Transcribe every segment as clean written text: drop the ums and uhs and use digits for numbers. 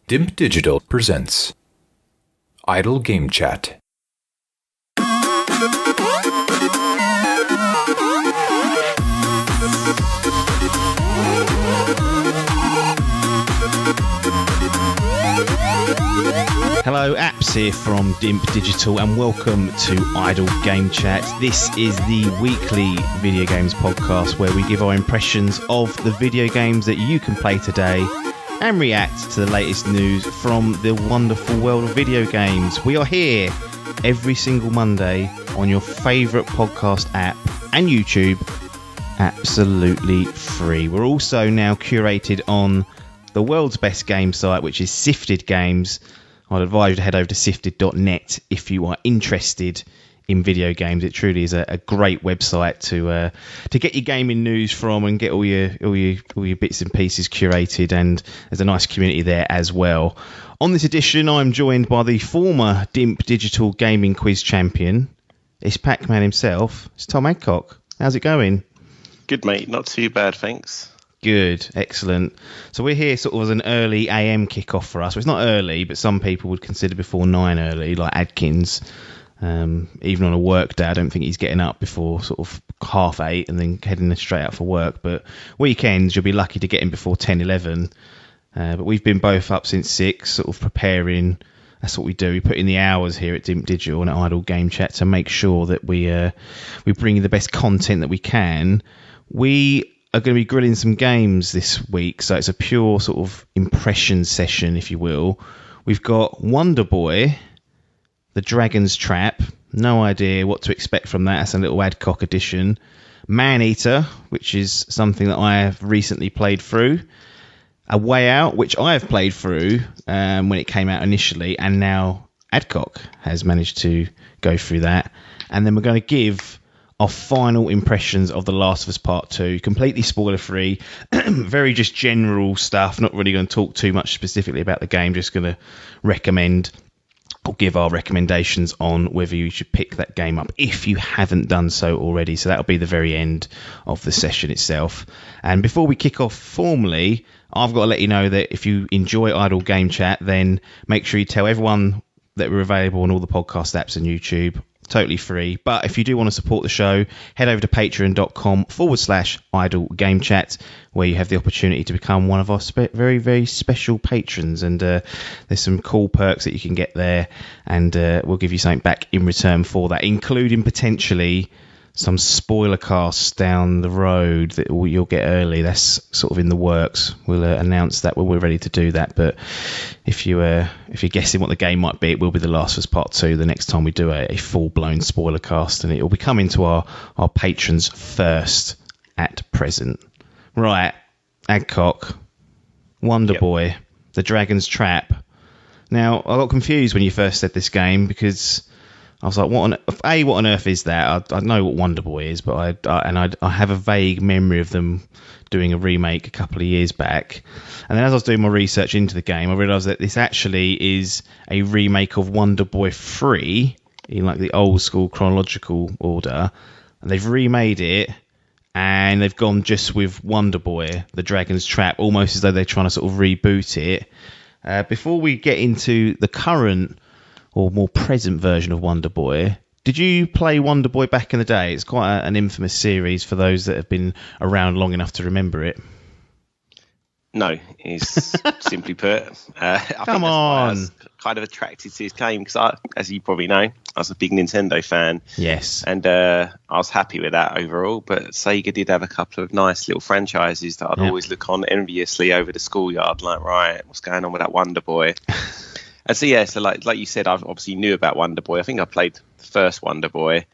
Dimp Digital presents Idle Game Chat. Hello, Apps here from Dimp Digital and welcome to Idle Game Chat. This is the weekly video games podcast where we give our impressions of the video games that you can play today and react to the latest news from the wonderful world of video games. We are here every single Monday on your favourite podcast app and YouTube, absolutely free. We're also now curated on the world's best game site, which is Sifted Games. I'd advise you to head over to sifted.net if you are interested in video games. It truly is a great website to get your gaming news from and get all your bits and pieces curated, and there's a nice community there as well. On this edition, I'm joined by the former Dimp Digital Gaming Quiz champion. It's Pacman himself. It's Tom Adcock. How's it going? Good, mate. Not too bad, thanks. Good, excellent. So we're here sort of as an early AM kickoff for us. Well, it's not early, but some people would consider before 9 early, like Adkins. Even on a work day, I don't think he's getting up before sort of 8:30 and then heading straight out for work. But weekends, you'll be lucky to get in before 10, 11. But we've been both up since 6, sort of preparing. That's what we do. We put in the hours here at Dimp Digital and at Idle Game Chat to make sure that we bring you the best content that we can. We are going to be grilling some games this week, so it's a pure sort of impression session, if you will. We've got Wonder Boy, The Dragon's Trap. No idea what to expect from that. That's a little Adcock edition. Maneater, which is something that I have recently played through. A Way Out, which I have played through when it came out initially, and now Adcock has managed to go through that. And then we're going to give our final impressions of The Last of Us Part 2, completely spoiler-free, very just general stuff, not really going to talk too much specifically about the game, just going to recommend or give our recommendations on whether you should pick that game up if you haven't done so already. So that'll be the very end of the session itself. And before we kick off formally, I've got to let you know that if you enjoy Idle Game Chat, then make sure you tell everyone that we're available on all the podcast apps and YouTube. Totally free. But if you do want to support the show, head over to patreon.com/idle game chat, where you have the opportunity to become one of our very, very special patrons. And there's some cool perks that you can get there, and we'll give you something back in return for that, including potentially some spoiler casts down the road that you'll get early. That's sort of in the works. We'll announce that when we're ready to do that. But if you're guessing what the game might be, it will be The Last of Us Part 2 the next time we do a full-blown spoiler cast, and it will be coming to our patrons first at present. Right, Adcock, Wonder Boy, The Dragon's Trap. Now, I got confused when you first said this game because I was like, what on earth is that? I know what Wonder Boy is, but I have a vague memory of them doing a remake a couple of years back. And then as I was doing my research into the game, I realised that this actually is a remake of Wonder Boy 3 in like the old school chronological order. And they've remade it, and they've gone just with Wonder Boy, The Dragon's Trap, almost as though they're trying to sort of reboot it. Before we get into the current or more present version of Wonder Boy, did you play Wonder Boy back in the day? It's quite an infamous series for those that have been around long enough to remember it. No, is simply put. I think that's why I was kind of attracted to this game because, as you probably know, I was a big Nintendo fan. Yes. And I was happy with that overall. But Sega did have a couple of nice little franchises that I'd always look on enviously over the schoolyard, like, right, what's going on with that Wonder Boy? And so like you said, I obviously knew about Wonder Boy. I think I played the first Wonder Boy,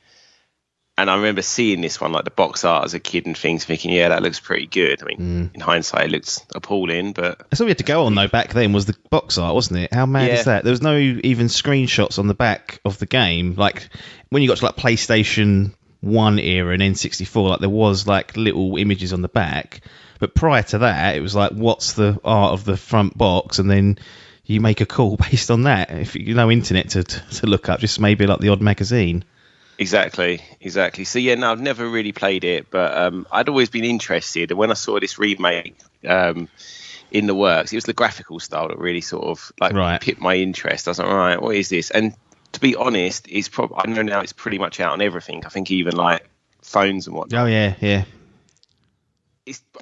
and I remember seeing this one, like the box art as a kid, and thinking, yeah, that looks pretty good. I mean, in hindsight, it looked appalling, but that's all we had to go on though back then was the box art, wasn't it? How mad is that? There was no even screenshots on the back of the game. Like when you got to like PlayStation 1 era and N64, like there was like little images on the back, but prior to that, it was like, what's the art of the front box, and then you make a call based on that. If you know internet to look up, just maybe like the odd magazine. Exactly. So yeah, no, I've never really played it, but I'd always been interested. And when I saw this remake, in the works. It was the graphical style that really sort of like piqued my interest. I was like, all right, what is this? And to be honest, it's probably, I know now it's pretty much out on everything. I think even like phones and whatnot. Oh yeah.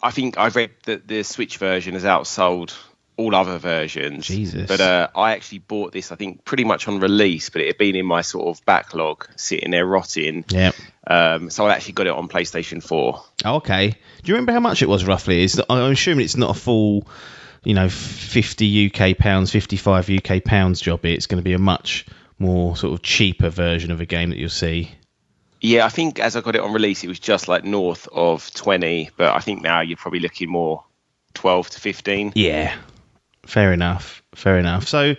I think I've read that the Switch version has outsold all other versions. Jesus. But I actually bought this, I think, pretty much on release, but it had been in my sort of backlog, sitting there rotting. Yeah. So I actually got it on PlayStation 4. Oh, okay. Do you remember how much it was roughly? I'm assuming it's not a full, 50 UK pounds, 55 UK pounds job. It's going to be a much more sort of cheaper version of a game that you'll see. Yeah, I think as I got it on release, it was just like north of 20, but I think now you're probably looking more 12 to 15. Yeah, fair enough. So,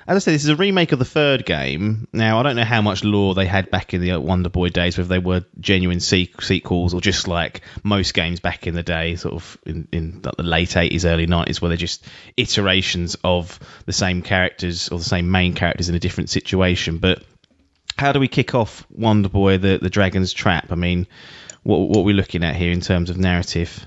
as I said, this is a remake of the third game. Now, I don't know how much lore they had back in the Wonder Boy days, whether they were genuine sequels or just like most games back in the day, sort of in like the late 80s, early 90s, where they're just iterations of the same characters or the same main characters in a different situation. But how do we kick off Wonder Boy, the Dragon's Trap? I mean, what are we looking at here in terms of narrative?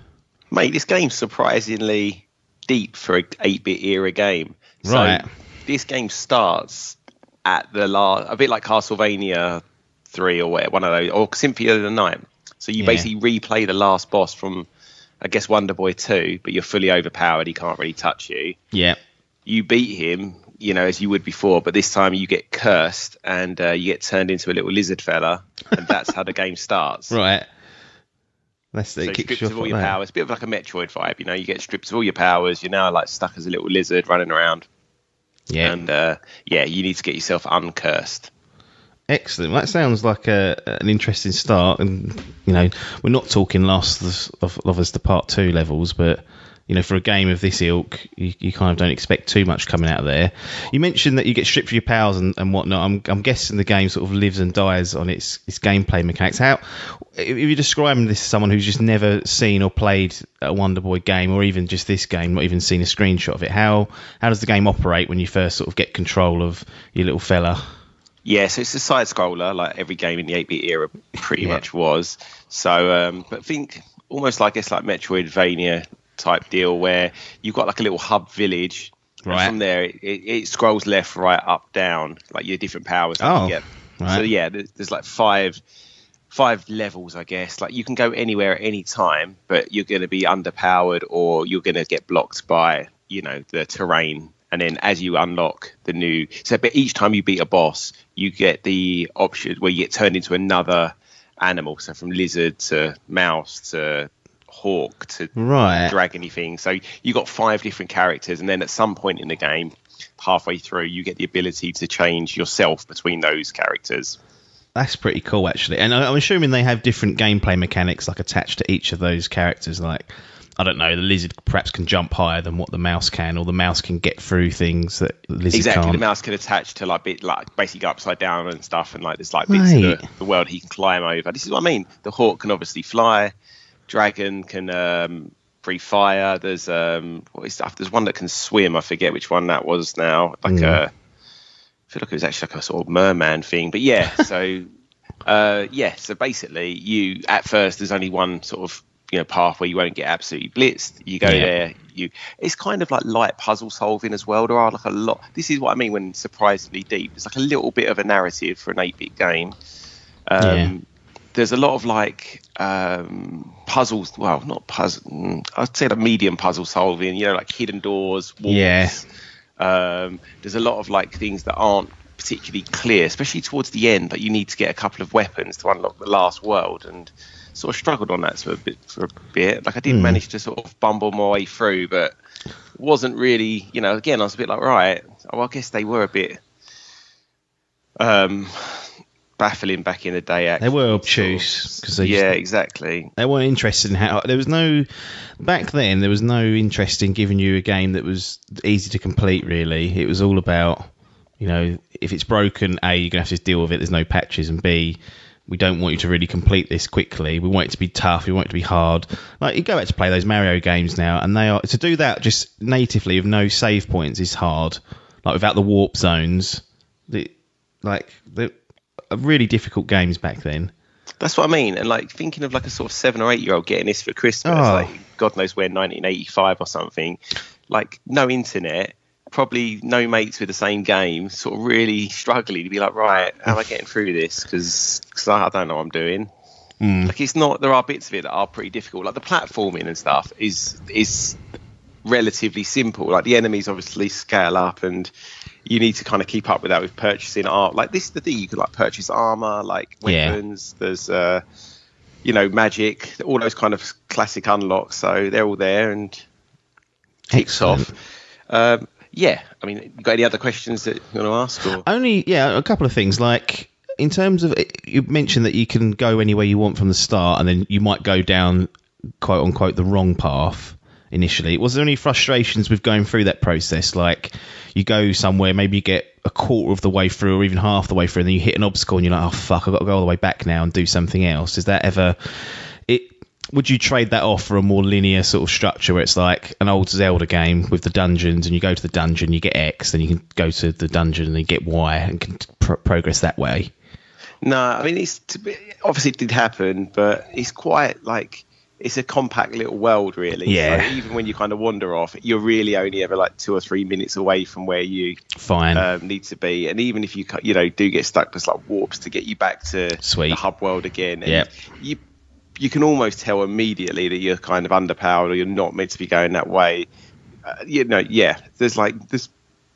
Mate, this game's surprisingly deep for an 8-bit era game. Right. So this game starts at the last, a bit like Castlevania 3 or one of those, or Symphony of the Night. So you basically replay the last boss from, I guess, Wonder Boy 2, but you're fully overpowered. He can't really touch you. Yeah. You beat him, as you would before, but this time you get cursed and you get turned into a little lizard fella, and that's how the game starts. Right. So stripped of all your powers. A bit of like a Metroid vibe, you get stripped of all your powers. You're now like stuck as a little lizard running around. Yeah. And you need to get yourself uncursed. Excellent. Well, that sounds like an interesting start. And, we're not talking Last of Us the Part 2 levels, but, for a game of this ilk, you kind of don't expect too much coming out of there. You mentioned that you get stripped of your powers and whatnot. I'm guessing the game sort of lives and dies on its gameplay mechanics. How, if you're describing this to someone who's just never seen or played a Wonder Boy game, or even just this game, not even seen a screenshot of it, how does the game operate when you first sort of get control of your little fella? Yeah, so it's a side scroller, like every game in the 8-bit era pretty much was. So, but think almost like it's like Metroidvania type deal where you've got like a little hub village. Right. And from there, it scrolls left, right, up, down, like your different powers. That you get. Right. So yeah, there's like five levels, I guess. Like you can go anywhere at any time, but you're going to be underpowered or you're going to get blocked by, the terrain. And then as you unlock but each time you beat a boss, you get the option where you get turned into another animal. So from lizard to mouse to hawk to dragony thing. So you got 5 different characters, and then at some point in the game, halfway through, you get the ability to change yourself between those characters. That's pretty cool, actually. And I'm assuming they have different gameplay mechanics like attached to each of those characters. Like, I don't know, the lizard perhaps can jump higher than what the mouse can, or the mouse can get through things that the lizard can't. The mouse can attach to like basically go upside down and stuff, and like there's like bits of the world he can climb over. This is what I mean. The hawk can obviously fly. Dragon can breathe fire. There's there's one that can swim. I forget which one that was now. I feel like it was actually like a sort of merman thing. But yeah, so so basically you at first there's only one sort of path where you won't get absolutely blitzed. You go there. It's kind of like light puzzle solving as well. There are like a lot. This is what I mean when surprisingly deep. It's like a little bit of a narrative for an 8-bit game. There's a lot of like puzzles. Well, not puzzle. I'd say like medium puzzle solving. Like hidden doors, walls. Yeah. There's a lot of like things that aren't particularly clear, especially towards the end. But you need to get a couple of weapons to unlock the last world, and sort of struggled on that for a bit. Like I did manage to sort of bumble my way through, but wasn't really. Again, I was a bit like, right. Well, I guess they were a bit baffling back in the day. Actually. They were obtuse because exactly. They weren't interested in how there was no interest in giving you a game that was easy to complete. Really, it was all about if it's broken, A, you're gonna have to deal with it. There's no patches, and B, we don't want you to really complete this quickly. We want it to be tough. We want it to be hard. Like you go back to play those Mario games now, and they are to do that just natively with no save points is hard. Like without the warp zones, they're really difficult games back then. That's what I mean. And like thinking of like a sort of 7 or 8 year old getting this for Christmas, like God knows where, 1985 or something. like no internet, probably no mates with the same game, sort of really struggling to be like, right, how am I getting through this? Because I don't know what I'm doing. Like it's not. There are bits of it that are pretty difficult. Like the platforming and stuff is relatively simple. Like the enemies obviously scale up, and you need to kind of keep up with that with purchasing art. Like this is the thing, you can like purchase armor, like weapons. There's magic, all those kind of classic unlocks. So they're all there and kicks off. Yeah, I mean, you got any other questions that you want to ask? Or? Only, a couple of things. Like, in terms of, you mentioned that you can go anywhere you want from the start, and then you might go down, quote unquote, the wrong path initially. Was there any frustrations with going through that process? Like, you go somewhere, maybe you get a quarter of the way through, or even half the way through, and then you hit an obstacle, and you're like, oh fuck, I've got to go all the way back now and do something else. Is that ever... Would you trade that off for a more linear sort of structure where it's like an old Zelda game with the dungeons, and you go to the dungeon, you get X, then you can go to the dungeon and you get Y and can progress that way? No, I mean, obviously it did happen, but it's quite like, it's a compact little world, really. Yeah. So even when you kind of wander off, you're really only ever like 2 or 3 minutes away from where you need to be. And even if you do get stuck, there's like warps to get you back to the hub world again. And you can almost tell immediately that you're kind of underpowered or you're not meant to be going that way. There's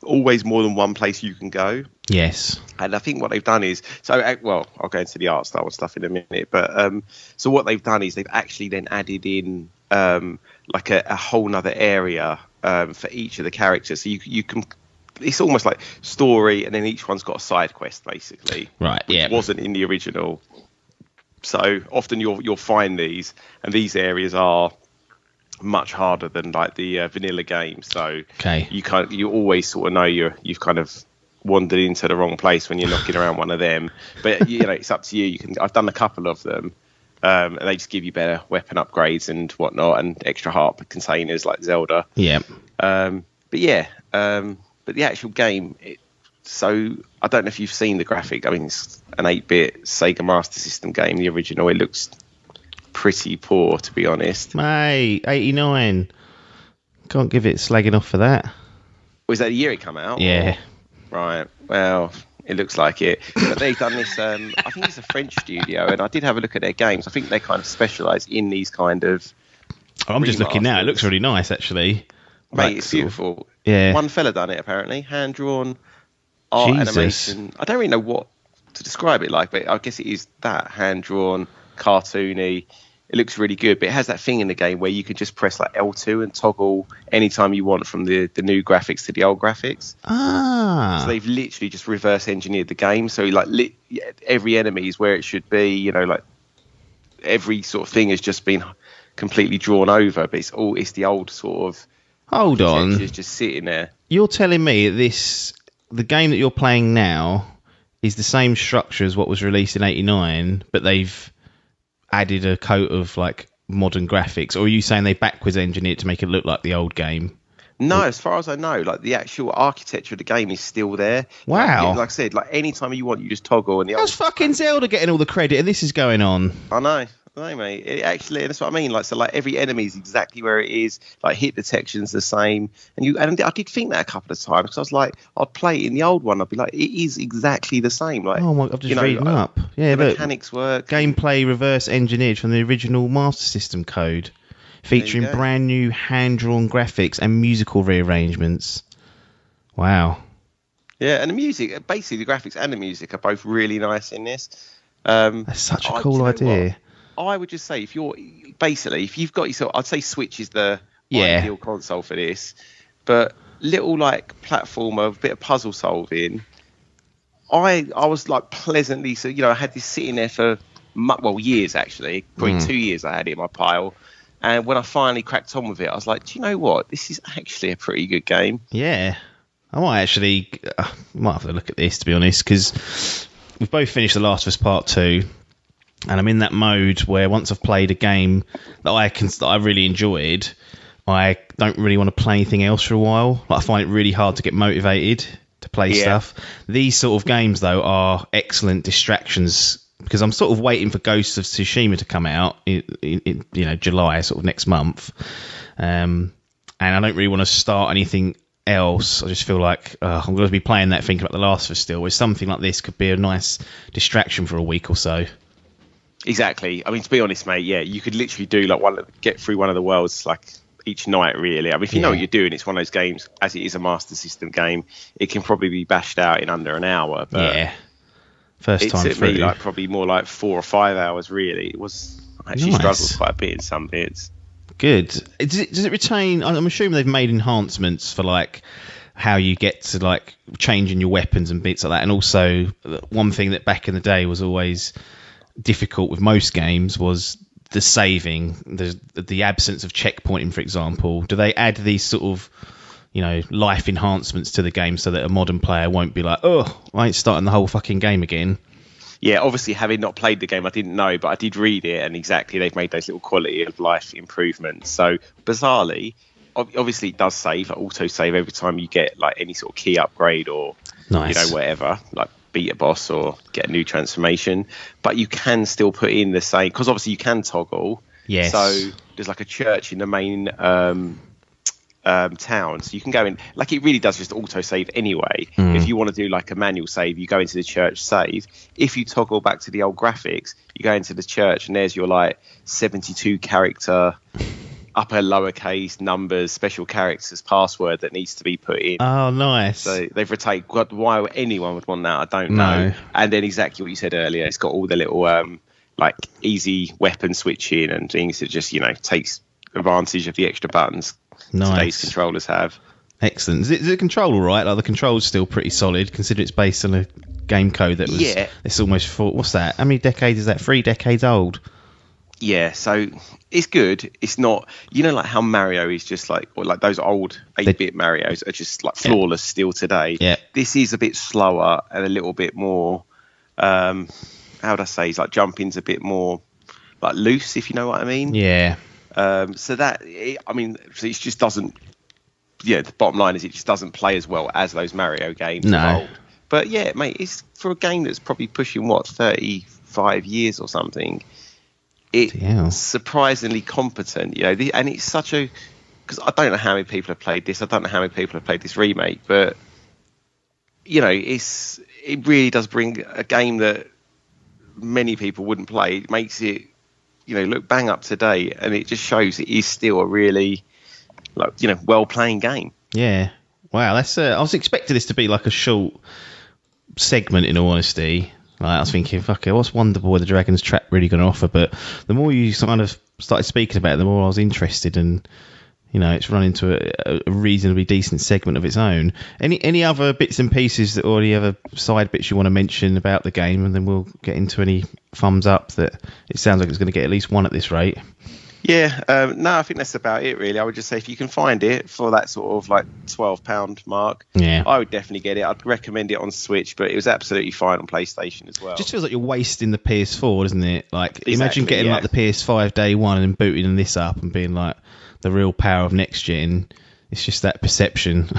always more than one place you can go. Yes. And I think what they've done is, I'll go into the art style and stuff in a minute, but so what they've done is they've actually then added in like a whole nother area for each of the characters. So you can, it's almost like story, and then each one's got a side quest, basically. Right, yeah. It wasn't in the original. So often you'll find these, and these areas are much harder than like the vanilla game. So you always sort of know you've kind of wandered into the wrong place when you're knocking around one of them. But it's up to you. I've done a couple of them, and they just give you better weapon upgrades and whatnot, and extra heart containers like Zelda. Yeah. But the actual game. So I don't know if you've seen the graphic. I mean, it's an 8-bit Sega Master System game, the original. It looks pretty poor, to be honest. Mate, 89. Can't give it slagging off for that. Was that the year it came out? Yeah. Right. Well, it looks like it. But they've done this, I think it's a French studio, and I did have a look at their games. I think they kind of specialise in these kind of... I'm just looking now. It looks really nice, actually. Mate, it's beautiful. Yeah. One fella done it, apparently. Hand-drawn art animation. I don't really know what to describe it like, but I guess it is that hand-drawn, cartoony. It looks really good, but it has that thing in the game where you can just press like L2 and toggle anytime you want from the new graphics to the old graphics. So they've literally just reverse engineered the game. So like every enemy is where it should be. Like every sort of thing has just been completely drawn over, but it's the old sort of. Hold on, just sitting there. You're telling me the game that you're playing now is the same structure as what was released in '89, but they've added a coat of like modern graphics, or are you saying they backwards engineered to make it look like the old game? No, as far as I know, like the actual architecture of the game is still there. Wow. Like I said, like anytime you want, you just toggle. And That's fucking Zelda getting all the credit, and this is going on. I know, mate. It actually, that's what I mean. Like, so, like every enemy is exactly where it is. Like, hit detection's the same. And I did think that a couple of times because I was like, I'd play it in the old one. I'd be like, it is exactly the same. Like, oh my, I'm just reading up. Yeah, the mechanics work. Gameplay reverse engineered from the original Master System code, featuring brand new hand-drawn graphics and musical rearrangements. Wow. Yeah, and the music, basically the graphics and the music are both really nice in this. That's such a cool idea. I would just say if you've got yourself, I'd say Switch is the ideal console for this. But little like platformer, a bit of puzzle solving. I was like pleasantly, so I had this sitting there for years actually, probably 2 years. I had it in my pile, and when I finally cracked on with it, I was like, do you know what? This is actually a pretty good game. Yeah, I might have a look at this, to be honest, because we've both finished The Last of Us Part 2. And I'm in that mode where once I've played a game that I really enjoyed, I don't really want to play anything else for a while. Like, I find it really hard to get motivated to play stuff. These sort of games, though, are excellent distractions because I'm sort of waiting for Ghosts of Tsushima to come out in July, sort of next month. And and I don't really want to start anything else. I just feel like I'm going to be playing that, thinking about The Last of Us still, where something like this could be a nice distraction for a week or so. Exactly. I mean, to be honest, mate, yeah, you could literally do like get through one of the worlds like each night, really. I mean, if you know what you're doing, it's one of those games, as it is a Master System game, it can probably be bashed out in under an hour. But yeah, first time it took me like probably more like 4 or 5 hours, really. It was actually struggled quite a bit in some bits. Good. Does it retain? I'm assuming they've made enhancements for like how you get to like changing your weapons and bits like that. And also, one thing that back in the day was always difficult with most games was the saving, the absence of checkpointing, for example. Do they add these sort of, life enhancements to the game so that a modern player won't be like, oh, I ain't starting the whole fucking game again? Yeah, obviously, having not played the game, I didn't know, but I did read it, and exactly, they've made those little quality of life improvements. So, bizarrely, obviously, it does save, auto-save every time you get like any sort of key upgrade or, whatever, like beat a boss or get a new transformation. But you can still put in the same, because obviously you can toggle. Yes. So, there's like a church in the main town, so you can go in, like it really does just auto save anyway. If you want to do like a manual save, you go into the church, save. If you toggle back to the old graphics, you go into the church and there's your like 72 character upper lowercase numbers special characters password that needs to be put in. Oh, nice. So they've retained, why anyone would want that, I don't know. And then exactly what you said earlier, it's got all the little like easy weapon switching and things that just takes advantage of the extra buttons today's controllers have. Excellent. Is the control all right? Like the control's still pretty solid, considering it's based on a game code that was. Yeah. It's almost what's that? How many decades is that? 3 decades old. Yeah, so it's good. It's not, like how Mario is just like, or like those old 8-bit Marios are just like flawless still today. Yeah. This is a bit slower and a little bit more. How would I say? It's like jumping's a bit more like loose, if you know what I mean. Yeah. So it just doesn't. Yeah, the bottom line is it just doesn't play as well as those Mario games. No. Old. But yeah, mate, it's for a game that's probably pushing 35 years or something. It's surprisingly competent, and it's such a, because I don't know how many people have played this. I don't know how many people have played this remake, but it really does bring a game that many people wouldn't play. It makes it, look bang up to date, and it just shows it is still a really, well playing game. Yeah. Wow. That's. I was expecting this to be like a short segment, in all honesty. Like, I was thinking, fuck it, what's Wonder Boy the Dragon's Trap really going to offer? But the more you kind of started speaking about it, the more I was interested, and it's run into a reasonably decent segment of its own. Any other bits and pieces or any other side bits you want to mention about the game, and then we'll get into any thumbs up that it sounds like it's going to get at least one at this rate. Yeah, no, I think that's about it, really. I would just say if you can find it for that sort of like £12 mark, I would definitely get it. I'd recommend it on Switch, but it was absolutely fine on PlayStation as well. Just feels like you're wasting the PS4, doesn't it? Like, imagine getting like the PS5 day one and then booting this up and being like the real power of next gen. It's just that perception.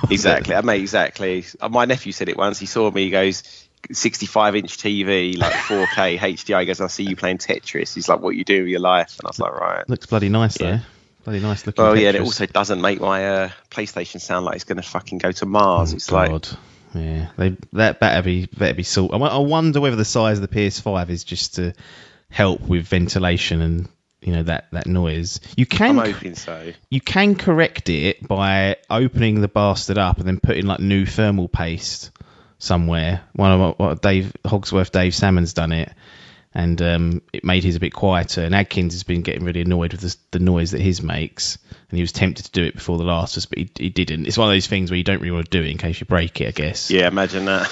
Exactly, mate, exactly. My nephew said it once. He saw me, he goes, 65-inch TV, like 4K HDR. He goes, I see you playing Tetris. He's like, what you do with your life? And I was like, right. Looks bloody nice, though. Bloody nice looking. Well, Tetris. yeah, and it also doesn't make my PlayStation sound like it's going to fucking go to Mars. It's God. Yeah, that better be sort. I wonder whether the size of the PS5 is just to help with ventilation and that noise. I'm hoping so. You can correct it by opening the bastard up and then putting like new thermal paste somewhere. Dave Salmon's done it, and it made his a bit quieter. And Adkins has been getting really annoyed with the noise that his makes, and he was tempted to do it before The Last of Us, but he didn't. It's one of those things where you don't really want to do it in case you break it, I guess. Yeah, imagine that.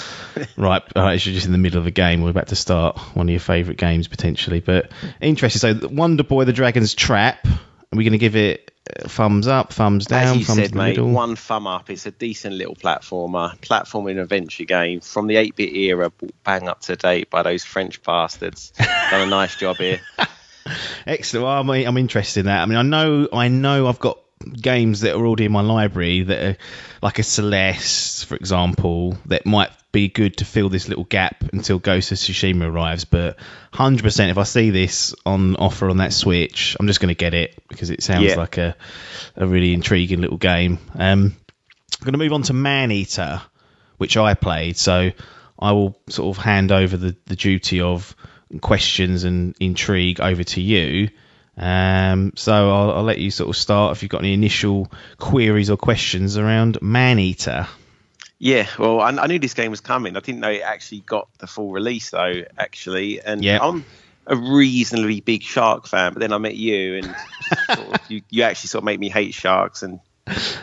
Right, it's just in the middle of a game. We're about to start one of your favourite games potentially, but interesting. So, Wonder Boy: The Dragon's Trap. Are we going to give it thumbs up, thumbs down? As you thumbs said, mate, middle? one thumb up. It's a decent little platforming adventure game from the 8-bit era, bang up to date by those French bastards. Done a nice job here. Excellent. Well, I'm interested in that. I mean, I know I've got games that are already in my library that are like a Celeste, for example, that might be good to fill this little gap until Ghost of Tsushima arrives. But 100%, if I see this on offer on that Switch, I'm just going to get it because it sounds like a really intriguing little game. I'm going to move on to Maneater, which I played. So I will sort of hand over the duty of questions and intrigue over to you. So I'll let you sort of start if you've got any initial queries or questions around Maneater. Yeah, well, I knew this game was coming. I didn't know it actually got the full release, though, actually. And I'm a reasonably big shark fan, but then I met you, and sort of, you actually sort of make me hate sharks and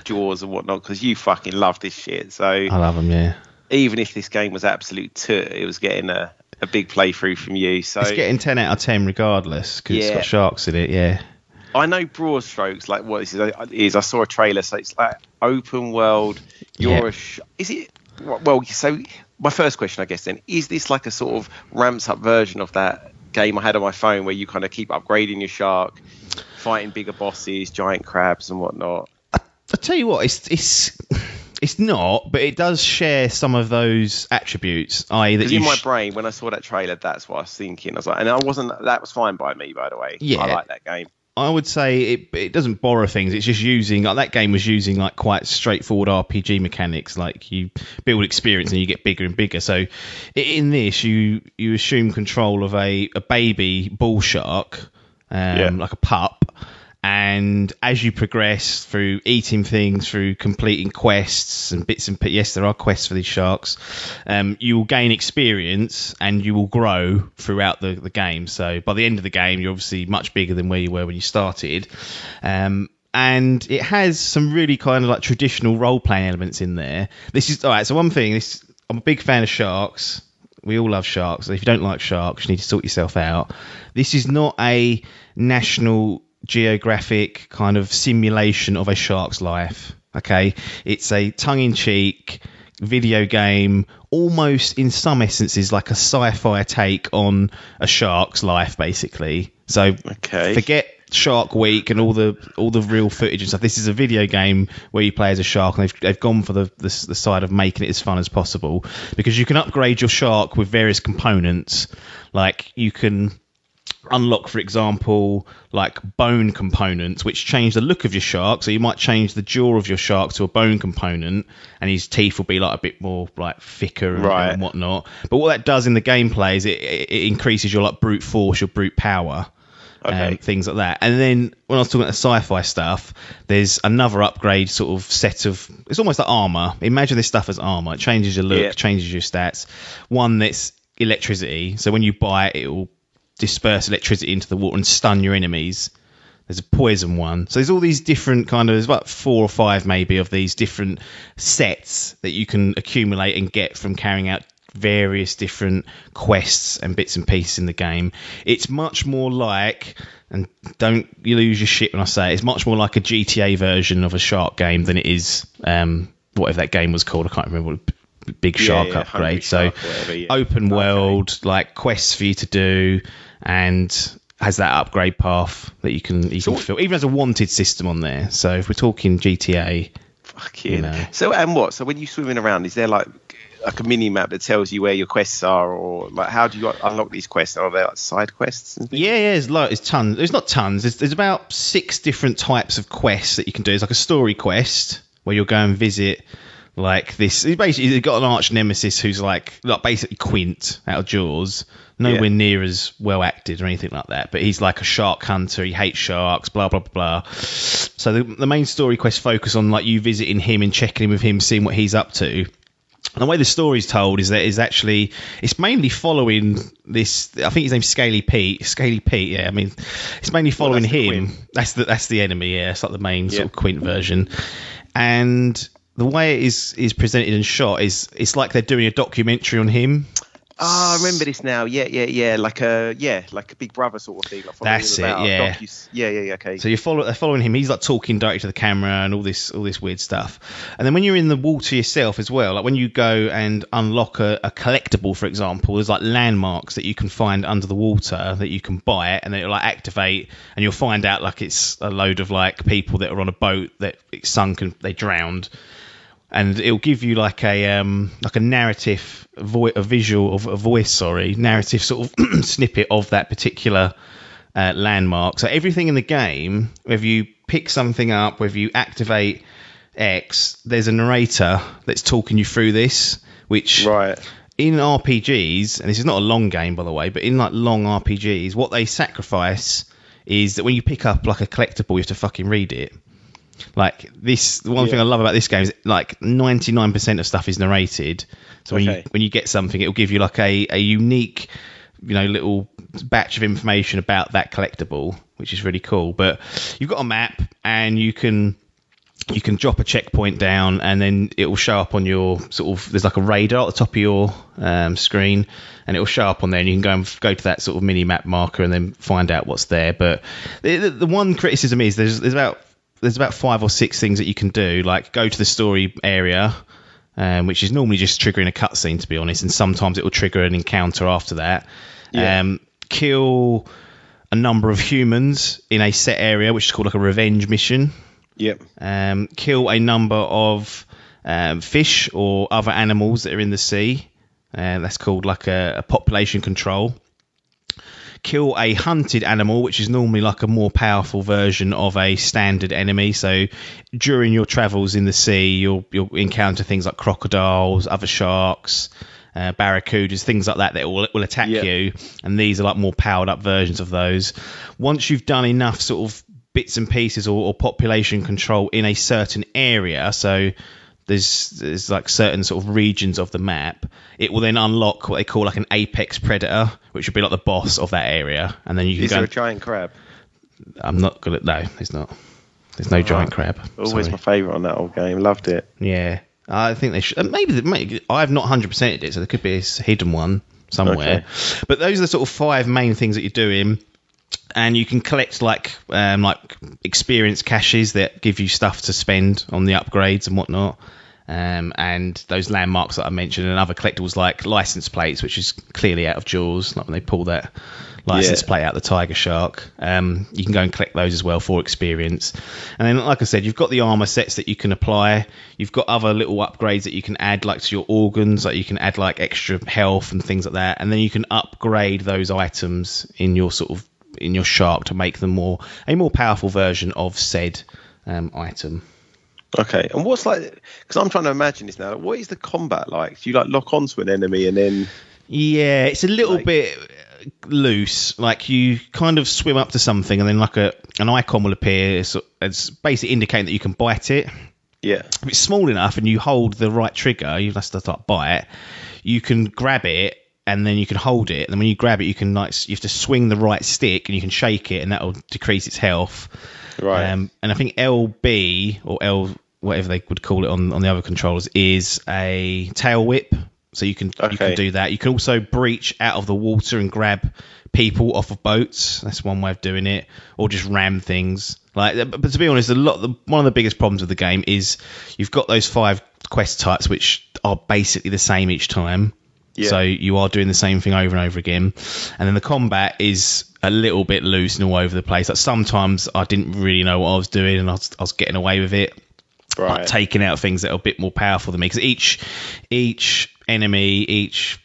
Jaws and whatnot, because you fucking love this shit. So I love them, yeah. Even if this game was absolute toot, it was getting a big playthrough from you. So it's getting 10 out of 10 regardless, because it's got sharks in it, yeah. I know broad strokes, like what this is. I saw a trailer, so it's like open world. Is it? Well, so my first question, I guess, then, is this like a sort of ramped up version of that game I had on my phone where you kind of keep upgrading your shark, fighting bigger bosses, giant crabs and whatnot? I tell you what, it's not, but it does share some of those attributes. I.e., that in my brain, when I saw that trailer, that's what I was thinking. I was like, and that was fine by me, by the way. Yeah, I like that game. I would say it doesn't borrow things. It's just using, like, that game was using like quite straightforward RPG mechanics. Like, you build experience and you get bigger and bigger. So in this, you assume control of a baby bull shark, like a pup. And as you progress through eating things, through completing quests and bits and pieces, yes, there are quests for these sharks, you will gain experience and you will grow throughout the game. So by the end of the game, you're obviously much bigger than where you were when you started. And it has some really kind of like traditional role-playing elements in there. This is, all right, so one thing, I'm a big fan of sharks. We all love sharks. So if you don't like sharks, you need to sort yourself out. This is not a National Geographic kind of simulation of a shark's life. Okay, it's a tongue-in-cheek video game, almost in some essences like a sci-fi take on a shark's life, basically. So forget Shark Week and all the real footage and stuff. This is a video game where you play as a shark, and they've gone for the side of making it as fun as possible, because you can upgrade your shark with various components. Like, you can unlock, for example, like bone components, which change the look of your shark. So you might change the jaw of your shark to a bone component, and his teeth will be like a bit more like thicker and whatnot. But what that does in the gameplay is it increases your like brute force, your brute power, things like that. And then when I was talking about the sci-fi stuff, there's another upgrade sort of set of, it's almost like armor. Imagine this stuff as armor. It changes your look, changes your stats. One that's electricity. So when you buy it, it will disperse electricity into the water and stun your enemies. There's a poison one. So there's all these different kind of, there's about 4 or 5 maybe of these different sets that you can accumulate and get from carrying out various different quests and bits and pieces in the game. It's much more like, and don't you lose your shit when I say it, it's much more like a GTA version of a shark game than it is whatever that game was called. I can't remember what. Big shark upgrade. So open world, like quests for you to do, and has that upgrade path that you can fulfill. Even has a wanted system on there. So if we're talking GTA, So and what? So when you're swimming around, is there like a mini map that tells you where your quests are, or like how do you unlock these quests? Are there like side quests and things? Yeah, there's tons. There's not tons. There's about 6 different types of quests that you can do. It's like a story quest where you'll go and visit. Like this, he's got an arch nemesis who's like basically Quint out of Jaws, nowhere near as well acted or anything like that. But he's like a shark hunter. He hates sharks. Blah blah blah blah. So the main story quest focus on like you visiting him and checking in with him, seeing what he's up to. And the way the story's told is that it's mainly following this. I think his name's Scaly Pete. Yeah. I mean, it's mainly following him. That's the enemy. Yeah, it's like the main sort of Quint version, and the way it is presented and shot is it's like they're doing a documentary on him. I remember this now. Yeah. Like a Big Brother sort of thing. Like That's it. Yeah. Yeah. Okay. So they're following him. He's like talking directly to the camera and all this weird stuff. And then when you're in the water yourself as well, like when you go and unlock a collectible, for example, there's like landmarks that you can find under the water that you can buy, and then it'll like activate, and you'll find out like it's a load of like people that are on a boat that it sunk and they drowned. And it'll give you like a narrative, narrative sort of snippet of that particular landmark. So everything in the game, whether you pick something up, whether you activate X, there's a narrator that's talking you through this, which in RPGs, and this is not a long game by the way, but in like long RPGs, what they sacrifice is that when you pick up like a collectible, you have to fucking read it. Like this, the one thing I love about this game is like 99% of stuff is narrated. So when you get something, it'll give you like a unique, little batch of information about that collectible, which is really cool. But you've got a map, and you can drop a checkpoint down, and then it will show up on your there's like a radar at the top of your screen, and it will show up on there, and you can go to that sort of mini map marker and then find out what's there. But the one criticism is there's about 5 or 6 things that you can do, like go to the story area, which is normally just triggering a cutscene, to be honest, and sometimes it will trigger an encounter after that. Kill a number of humans in a set area, which is called like a revenge mission. Kill a number of fish or other animals that are in the sea. That's called like a population control. Kill a hunted animal, which is normally like a more powerful version of a standard enemy. So during your travels in the sea, you'll encounter things like crocodiles, other sharks, barracudas, things like that will attack you. And these are like more powered up versions of those. Once you've done enough sort of bits and pieces or population control in a certain area, so there's like certain sort of regions of the map, it will then unlock what they call like an apex predator, which would be like the boss of that area, and then you can Is there a giant crab? I'm not gonna. No, there's not. There's no giant crab. Always my favourite on that old game. Loved it. Yeah, I think they should. Maybe I've not 100%ed it, so there could be a hidden one somewhere. Okay. But those are the sort of 5 main things that you're doing. And you can collect like experience caches that give you stuff to spend on the upgrades and whatnot. And those landmarks that I mentioned, and other collectibles like license plates, which is clearly out of Jaws, like when they pull that license plate out the tiger shark. You can go and collect those as well for experience. And then, like I said, you've got the armor sets that you can apply. You've got other little upgrades that you can add, like to your organs, like you can add like extra health and things like that. And then you can upgrade those items in your in your shark to make them a more powerful version of said item. Okay, and what's like? Because I'm trying to imagine this now. What is the combat like? Do you like lock onto an enemy and then? Yeah, it's a little bit loose. Like you kind of swim up to something, and then like an icon will appear. It's basically indicating that you can bite it. Yeah. If it's small enough and you hold the right trigger, you have to start bite. You can grab it. And then you can hold it, and then when you grab it, you can you have to swing the right stick, and you can shake it, and that will decrease its health. Right. And I think LB or L, whatever they would call it on the other controllers, is a tail whip. So you can do that. You can also breach out of the water and grab people off of boats. That's one way of doing it, or just ram things. But to be honest, one of the biggest problems with the game is you've got those 5 quest types, which are basically the same each time. Yeah. So you are doing the same thing over and over again. And then the combat is a little bit loose and all over the place. Like sometimes I didn't really know what I was doing, and I was getting away with it. Right. Like taking out things that are a bit more powerful than me. Because each enemy, each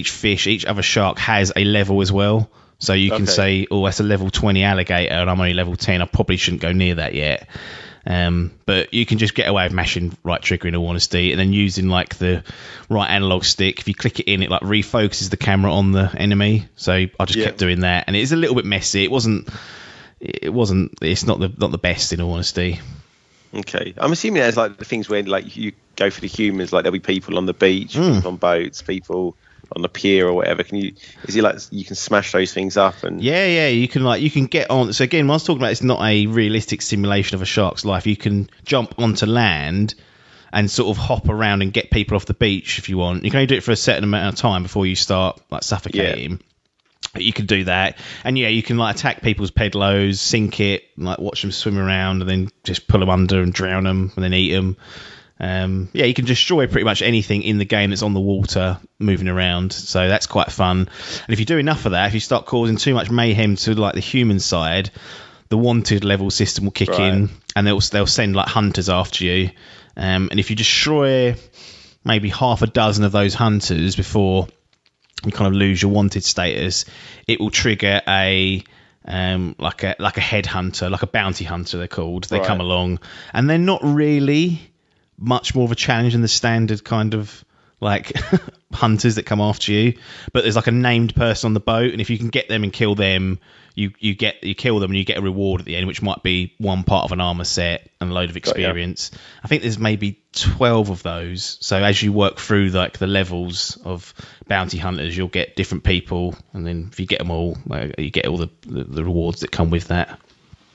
fish, each other shark has a level as well. So you can say, oh, that's a level 20 alligator and I'm only level 10. I probably shouldn't go near that yet. But you can just get away with mashing right trigger, in all honesty, and then using like the right analog stick. If you click it in, it like refocuses the camera on the enemy. So I just kept doing that, and it's a little bit messy. It's not the best, in all honesty. Okay, I'm assuming there's like the things where like you go for the humans, like there'll be people on the beach, people on boats, people on the pier or whatever. Is it like you can smash those things up? And you can get on. So again, when I was talking about, it's not a realistic simulation of a shark's life. You can jump onto land and sort of hop around and get people off the beach if you want. You can only do it for a certain amount of time before you start like suffocating. But you can do that, and you can like attack people's pedlos, sink it, like watch them swim around, and then just pull them under and drown them, and then eat them. You can destroy pretty much anything in the game that's on the water moving around, so that's quite fun. And if you do enough of that, if you start causing too much mayhem to like the human side, the wanted level system will kick in, and they'll send like hunters after you. And if you destroy maybe half a dozen of those hunters before you kind of lose your wanted status, it will trigger a like a headhunter, like a bounty hunter they're called. They come along, and they're not really much more of a challenge than the standard kind of like hunters that come after you, but there's like a named person on the boat, and if you can get them and kill them, you kill them and you get a reward at the end, which might be one part of an armor set and a load of experience. I think there's maybe 12 of those, so as you work through like the levels of bounty hunters, you'll get different people, and then if you get them all, you get all the rewards that come with that.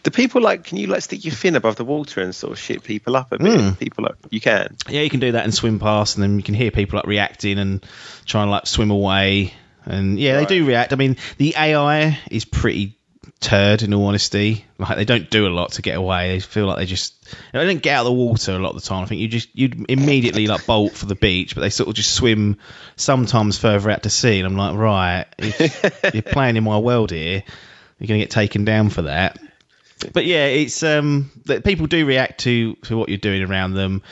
Do people can you stick your fin above the water and sort of shit people up a bit? You can. Yeah, you can do that and swim past, and then you can hear people reacting and trying to swim away. And they do react. I mean, the AI is pretty turd, in all honesty. Like, they don't do a lot to get away. They feel like they don't get out of the water a lot of the time. I think you'd immediately bolt for the beach, but they sort of just swim sometimes further out to sea. And I'm like, right, if you're playing in my world here, you're going to get taken down for that. But it's that people do react to what you're doing around them.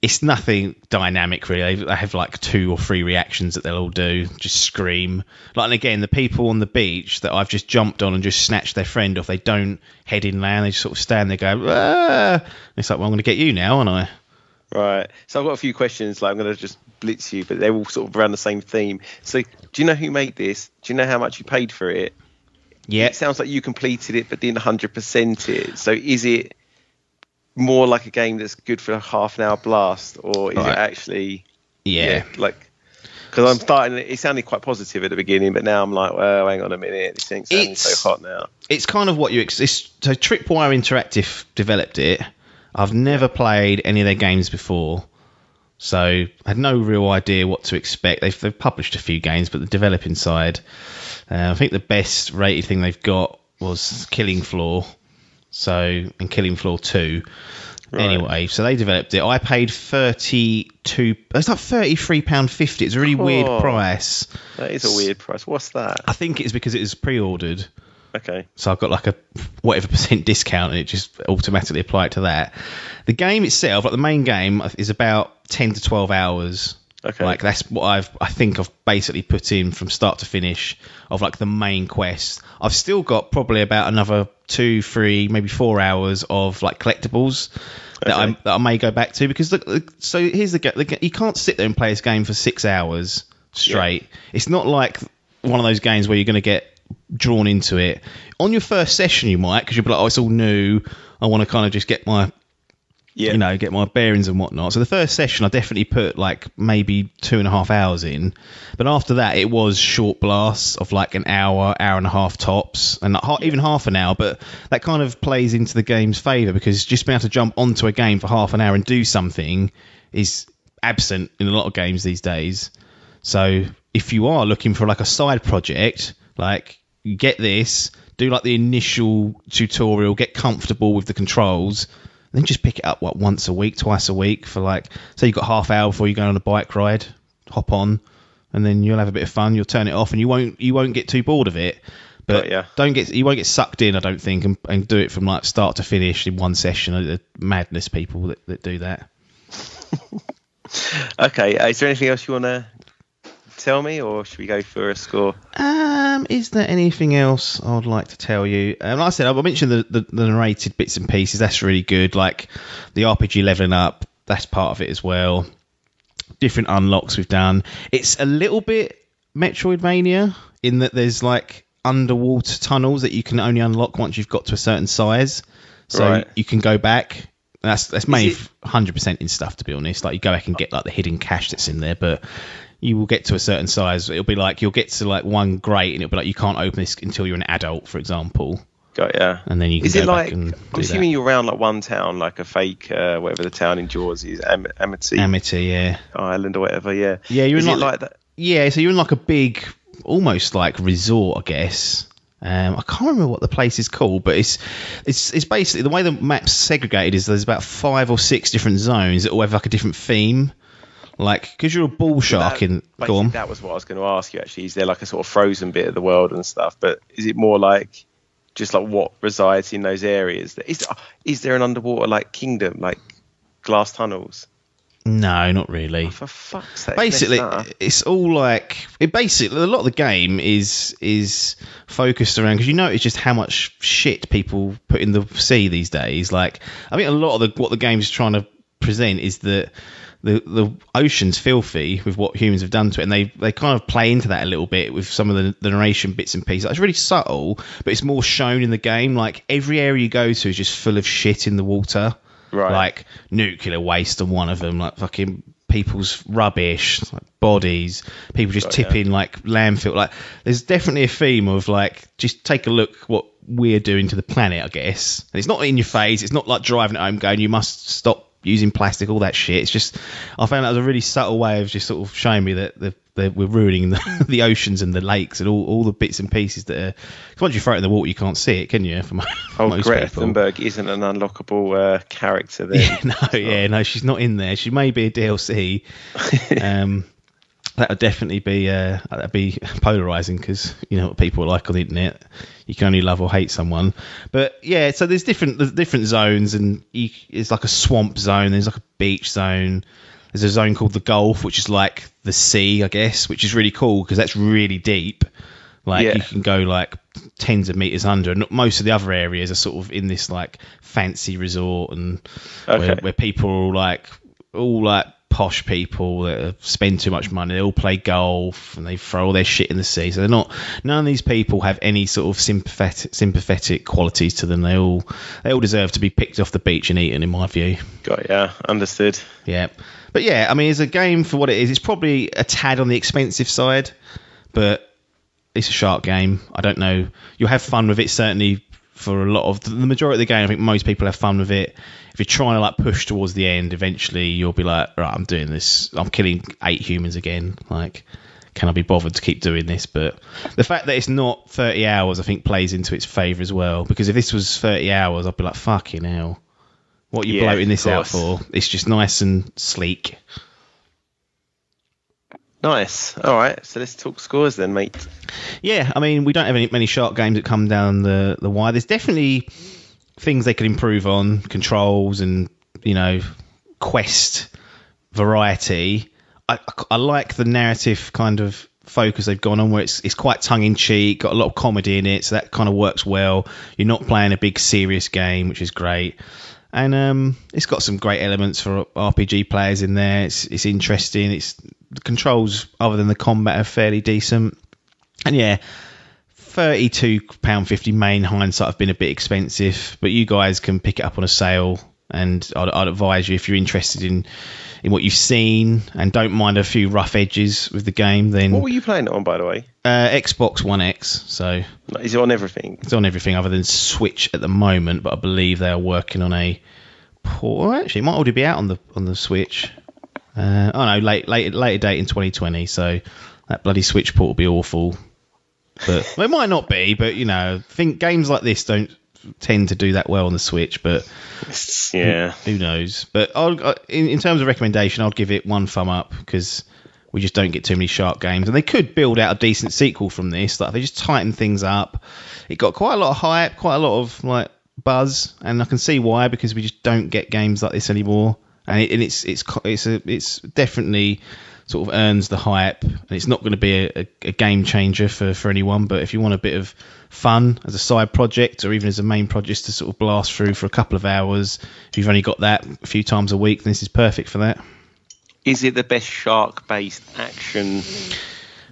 It's nothing dynamic really. They have 2 or 3 reactions that they'll all do. Just scream. And again, the people on the beach that I've just jumped on and just snatched their friend off, they don't head inland. They just sort of stand there, go, ah! And it's like, well, I'm going to get you now, aren't I? Right. So I've got a few questions. I'm going to just blitz you, but they're all sort of around the same theme. So, do you know who made this? Do you know how much you paid for it? Yeah. It sounds like you completed it but didn't 100% it. So is it more like a game that's good for a half an hour blast, or is it actually... Yeah. Because it sounded quite positive at the beginning, but now I'm like, well, hang on a minute. This thing's sounding so hot now. It's kind of what you... So Tripwire Interactive developed it. I've never played any of their games before, so I had no real idea what to expect. They've published a few games, but the developing side... I think the best rated thing they've got was Killing Floor, and Killing Floor 2. Right. Anyway, so they developed it. I paid £32. It's like £33.50. It's a really weird price. That is a weird price. What's that? I think it's because it was pre-ordered. Okay. So I've got a whatever % discount, and it just automatically applied to that. The game itself, the main game, is about 10 to 12 hours. Okay. That's what I think I've basically put in from start to finish of the main quest. I've still got probably about another 2, 3, maybe 4 hours of collectibles that I may go back to, because so here's the you can't sit there and play this game for 6 hours straight. Yeah. It's not like one of those games where you're going to get drawn into it. On your first session you might, because you'll be like, oh, it's all new, I want to kind of just get my get my bearings and whatnot. So the first session I definitely put maybe 2.5 hours in, but after that it was short blasts of an hour and a half tops, and even half an hour. But that kind of plays into the game's favour, because just being able to jump onto a game for half an hour and do something is absent in a lot of games these days. So if you are looking for a side project, get this, do the initial tutorial, get comfortable with the controls, then just pick it up once a week, twice a week for say you've got half hour before you go on a bike ride, hop on, and then you'll have a bit of fun. You'll turn it off, and you won't get too bored of it. But you won't get sucked in, I don't think, and do it from start to finish in one session. Madness, people that do that. Okay, is there anything else you want to tell me, or should we go for a score? Is there anything else I would like to tell you? Like I said, I mentioned the narrated bits and pieces. That's really good. The RPG leveling up, that's part of it as well. Different unlocks we've done. It's a little bit Metroidvania in that there's underwater tunnels that you can only unlock once you've got to a certain size. So you can go back. That's made 100% in stuff, to be honest. You go back and get the hidden cache that's in there, but you will get to a certain size. It'll be you'll get to one grate, and it'll be you can't open this until you're an adult, for example. Got ya. And then you can is go it back like, and I'm assuming you're around like one town, like a fake, whatever the town in Jaws is, Amity, yeah. Island or whatever, yeah. Yeah, you're is in it like that? Yeah, so you're in like a big, almost like resort, I guess. I can't remember what the place is called, but it's basically the way the map's segregated is there's about 5 or 6 different zones that all have like a different theme. Like, because you're a bull shark go on. That was what I was going to ask you, actually. Is there like a sort of frozen bit of the world and stuff? But is it more like just like what resides in those areas? Is there an underwater like kingdom, like glass tunnels? No, not really. Oh, for fuck's sake. Basically, it's all like a lot of the game is focused around, because you notice just how much shit people put in the sea these days. Like, I think a lot of what the game's trying to present is that the ocean's filthy with what humans have done to it, and they kind of play into that a little bit with some of the narration bits and pieces. It's really subtle, but it's more shown in the game. Like, every area you go to is just full of shit in the water. Right. Like nuclear waste on one of them, like fucking people's rubbish, like bodies, people just tipping like landfill. Like, there's definitely a theme of like, just take a look what we're doing to the planet, I guess. And it's not in your face. It's not like driving at home going, you must stop using plastic, all that shit. It's just, I found that was a really subtle way of just sort of showing me that we're ruining the oceans and the lakes and all the bits and pieces that are. Cause once you throw it in the water, you can't see it, can you? For most Greta people. Thunberg isn't an unlockable character then. No, she's not in there. She may be a DLC. That would definitely be that'd be polarizing, because you know what people are like on the internet. You can only love or hate someone. But yeah, so there's different zones, and it's like a swamp zone. There's like a beach zone. There's a zone called the Gulf, which is like the sea, I guess, which is really cool because that's really deep. Like, you can go like tens of meters under, and most of the other areas are sort of in this like fancy resort, and where people are all like posh people that spend too much money. They all play golf and they throw all their shit in the sea. So none of these people have any sort of sympathetic qualities to them. They all deserve to be picked off the beach and eaten, in my view. Got ya, understood. Yeah, but yeah, I mean, as a game for what it is, it's probably a tad on the expensive side, but it's a shark game. I don't know. You'll have fun with it, certainly. For a lot of the majority of the game, I think most people have fun with it. If you're trying to like push towards the end, eventually you'll be like, right, I'm doing this. I'm killing 8 humans again. Like, can I be bothered to keep doing this? But the fact that it's not 30 hours, I think, plays into its favour as well. Because if this was 30 hours, I'd be like, fucking hell. What are you bloating this out for? It's just nice and sleek. Nice. All right. So let's talk scores then, mate. Yeah, I mean, we don't have many shark games that come down the wire. There's definitely things they could improve on, controls and, you know, quest variety. I like the narrative kind of focus they've gone on, where it's quite tongue-in-cheek, got a lot of comedy in it, so that kind of works well. You're not playing a big serious game, which is great. And it's got some great elements for RPG players in there. It's interesting. The controls, other than the combat, are fairly decent. And yeah, £32.50 main hindsight have been a bit expensive, but you guys can pick it up on a sale. And I'd advise you, if you're interested in what you've seen and don't mind a few rough edges with the game, then... What were you playing it on, by the way? Xbox One X. So is it on everything? It's on everything other than Switch at the moment, but I believe they are working on a port. Actually, it might already be out on the Switch. Later date in 2020. So that bloody Switch port will be awful. But well, it might not be. But you know, I think games like this don't tend to do that well on the Switch. But yeah, who knows? But in terms of recommendation, I'd give it 1 thumb up, because we just don't get too many shark games, and they could build out a decent sequel from this. Like, they just tighten things up. It got quite a lot of hype, quite a lot of like buzz, and I can see why, because we just don't get games like this anymore. And it's definitely sort of earns the hype, and it's not going to be a game changer for anyone. But if you want a bit of fun as a side project, or even as a main project to sort of blast through for a couple of hours, if you've only got that a few times a week, then this is perfect for that. Is it the best shark-based action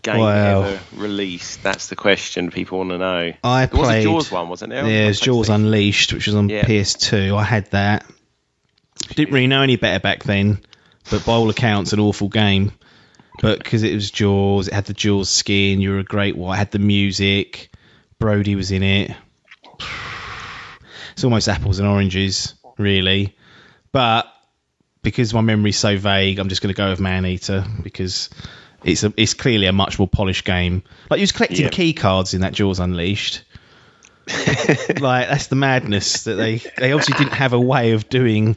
game ever released? That's the question people want to know. It was a Jaws one, wasn't it? Yeah, it was Jaws Unleashed, which was on PS2. I had that. Didn't really know any better back then, but by all accounts, an awful game. But because it was Jaws, it had the Jaws skin, you were a great white, had the music, Brody was in it. It's almost apples and oranges, really. But because my memory's so vague, I'm just going to go with Maneater because it's clearly a much more polished game. Like, you was collecting key cards in that Jaws Unleashed. Like, that's the madness that they obviously didn't have a way of doing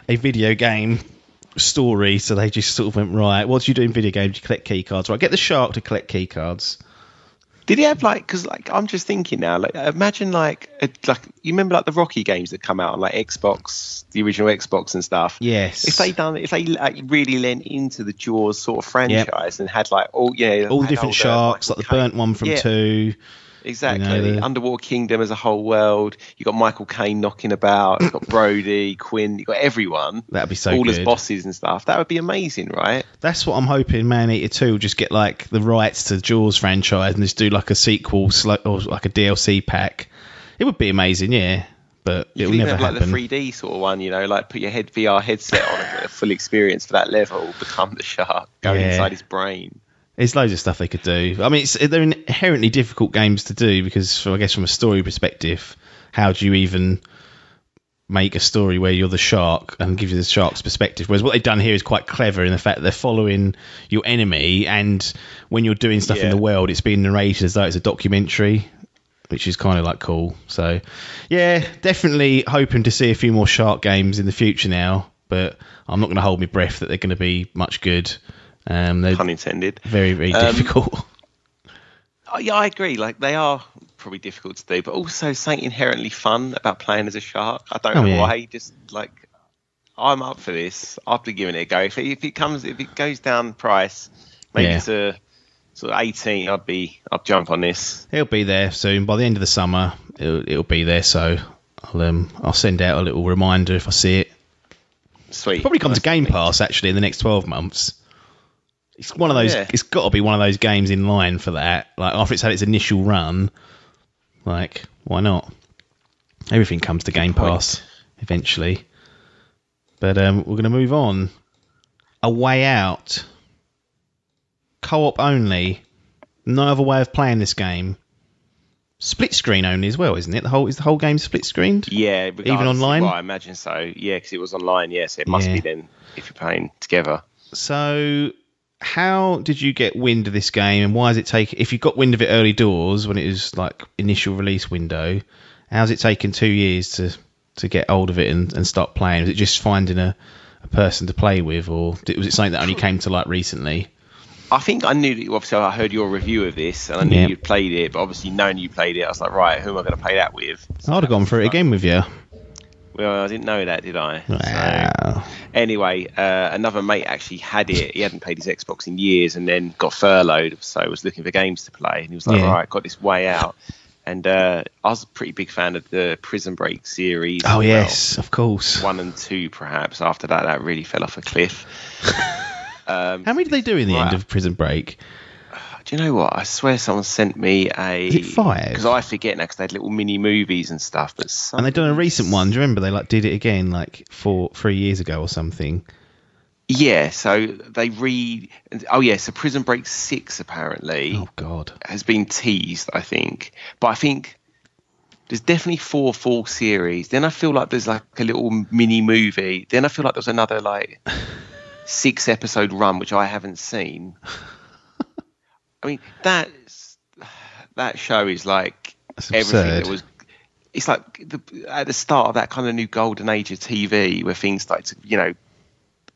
a video game story, so they just sort of went, right, what do you do in video games? You collect key cards. Right, get the shark to collect key cards. Did he have because I'm just thinking now, imagine you remember the Rocky games that come out on Xbox, the original Xbox and stuff. Yes. If they really lent into the Jaws sort of franchise and had all different sharks, like the burnt one from 2. Exactly. The Underwater Kingdom as a whole world. You got Michael Caine knocking about. You got Brody, Quinn. You got everyone. That'd be so all good. As bosses and stuff. That would be amazing, right? That's what I'm hoping. Maneater 2 will just get the rights to the Jaws franchise and just do a sequel or a DLC pack. It would be amazing, yeah. But it will never happen. The 3D sort of one, put your VR headset on and get a full experience for that level. Become the shark, go inside his brain. There's loads of stuff they could do. I mean, they're inherently difficult games to do because, I guess, from a story perspective, how do you even make a story where you're the shark and give you the shark's perspective? Whereas what they've done here is quite clever in the fact that they're following your enemy, and when you're doing stuff in the world, it's being narrated as though it's a documentary, which is kind of cool. So, yeah, definitely hoping to see a few more shark games in the future now, but I'm not going to hold my breath that they're going to be much good. Pun intended. Very, very difficult. Yeah, I agree. They are probably difficult to do, but also something inherently fun about playing as a shark. I don't know why. Just I'm up for this. After giving it a go, if it goes down price, maybe to sort of 18, I'll jump on this. It'll be there soon. By the end of the summer, it'll be there. So I'll send out a little reminder if I see it. Sweet. Probably comes to Game Pass actually in the next 12 months. It's one of those. It's got to be one of those games in line for that. After it's had its initial run, why not? Everything comes to Game Pass eventually. But we're going to move on. A Way Out. Co-op only. No other way of playing this game. Split screen only as well, isn't it? Is the whole game split screened? Yeah, even online. Well, I imagine so. Yeah, because it was online. Yes, it must be then if you're playing together. So, how did you get wind of this game, and why does it take? If you got wind of it early doors when it was initial release window, how's it taken 2 years to get hold of it and start playing? Was it just finding a person to play with, or was it something that only came to recently? I think I knew that. Obviously, I heard your review of this, and I knew you'd played it. But obviously, knowing you played it, I was like, right, who am I going to play that with? So I'd have gone through it again with you. Well, I didn't know that, did I? Wow. So, anyway, another mate actually had it. He hadn't played his Xbox in years, and then got furloughed, so was looking for games to play. And he was like, right, got this Way Out. And I was a pretty big fan of the Prison Break series. Oh, yes, of course. 1 and 2, perhaps. After that really fell off a cliff. How many did they do in the end of Prison Break? Do you know what? I swear someone sent me a... Is it 5? Because I forget now, because they had little mini movies and stuff. And they've done a recent one. Do you remember they did it again 3 years ago or something? Yeah, so they so Prison Break 6 apparently. Oh, God. Has been teased, I think. But I think there's definitely 4 full series. Then I feel like there's a little mini movie. Then I feel like there's another 6 episode run, which I haven't seen. I mean, that show is That's everything absurd. that was. It's at the start of that kind of new golden age of TV, where things started to,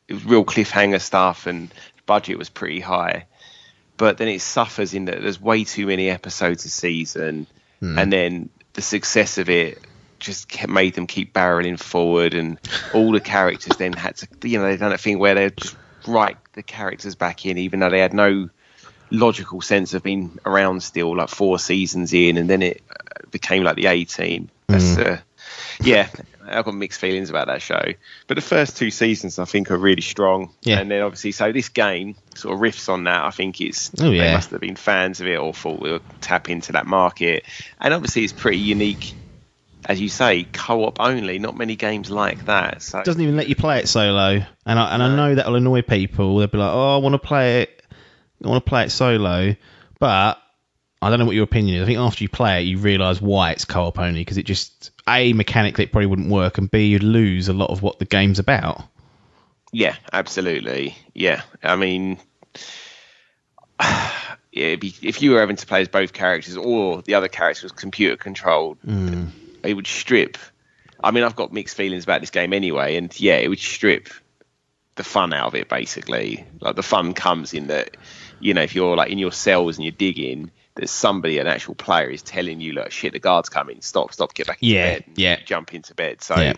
it was real cliffhanger stuff, and the budget was pretty high. But then it suffers in that there's way too many episodes a season, and then the success of it just made them keep barreling forward, and all the characters then had to, they've done a thing where they just write the characters back in, even though they had no logical sense of being around still, 4 seasons in, and then it became the A-Team. I've got mixed feelings about that show, but the first 2 seasons I think are really strong. And then obviously, so this game sort of riffs on that. I think they must have been fans of it or thought we'll tap into that market, and obviously it's pretty unique. As you say, co-op only. Not many games like that. So it doesn't even let you play it solo, and I know that'll annoy people. They'll be like, "Oh, I want to play it solo," but I don't know what your opinion is. I think after you play it, you realise why it's co-op only, because it just, A, mechanically it probably wouldn't work, and B, you'd lose a lot of what the game's about. Yeah, absolutely. Yeah, I mean, if you were having to play as both characters or the other character was computer controlled, it would strip. I mean, I've got mixed feelings about this game anyway, and yeah, it would strip the fun out of it, basically. Like, the fun comes in that, you know, if you're like in your cells and you're digging, there's somebody, an actual player, is telling you, look, shit, the guard's coming, stop, get back into bed, and jump into bed. So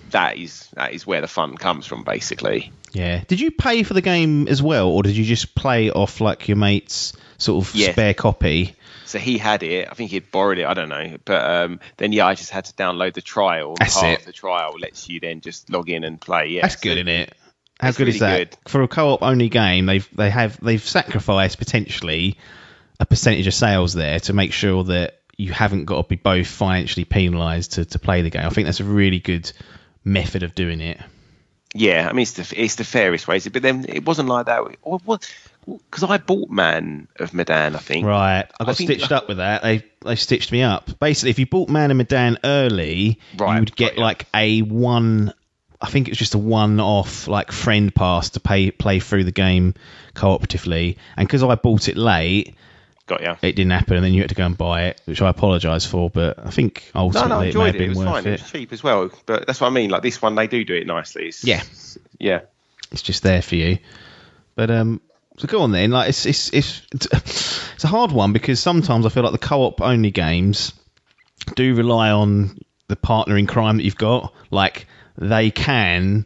that is where the fun comes from, basically. Yeah. Did you pay for the game as well, or did you just play off like your mate's sort of spare copy? So he had it. I think he'd borrowed it. I don't know. But then, I just had to download the trial. That's part it. of the trial lets you then just log in and play. Yeah, that's good, isn't it? How good really is that? Good. For a co-op only game, they've sacrificed potentially a percentage of sales there to make sure that you haven't got to be both financially penalised to play the game. I think that's a really good method of doing it. Yeah, I mean, it's the fairest way. But then it wasn't like that. Because I bought Man of Medan, I think. Right. I got stitched up with that. They stitched me up. Basically, if you bought Man of Medan early, you would get like I think it was just a one-off like friend pass to play through the game cooperatively. And because I bought it late, it didn't happen, and then you had to go and buy it, which I apologise for. But I think ultimately it may have been worth it. It was cheap as well. But that's what I mean. Like, this one, they do it nicely. It's just there for you. But so go on then. Like, it's a hard one, because sometimes I feel like the co-op only games do rely on the partner in crime that you've got. Like, they can,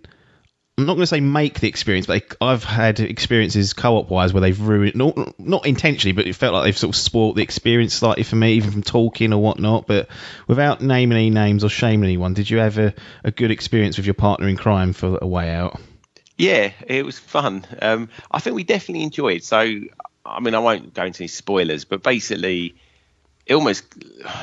I'm not going to say make the experience, but I've had experiences co-op wise where they've ruined, not intentionally, but it felt like they've sort of spoilt the experience slightly for me, even from talking or whatnot. But without naming any names or shaming anyone, did you have a good experience with your partner in crime for A Way Out? Yeah, it was fun. I think we definitely enjoyed. So, I mean, I won't go into any spoilers, but basically, it almost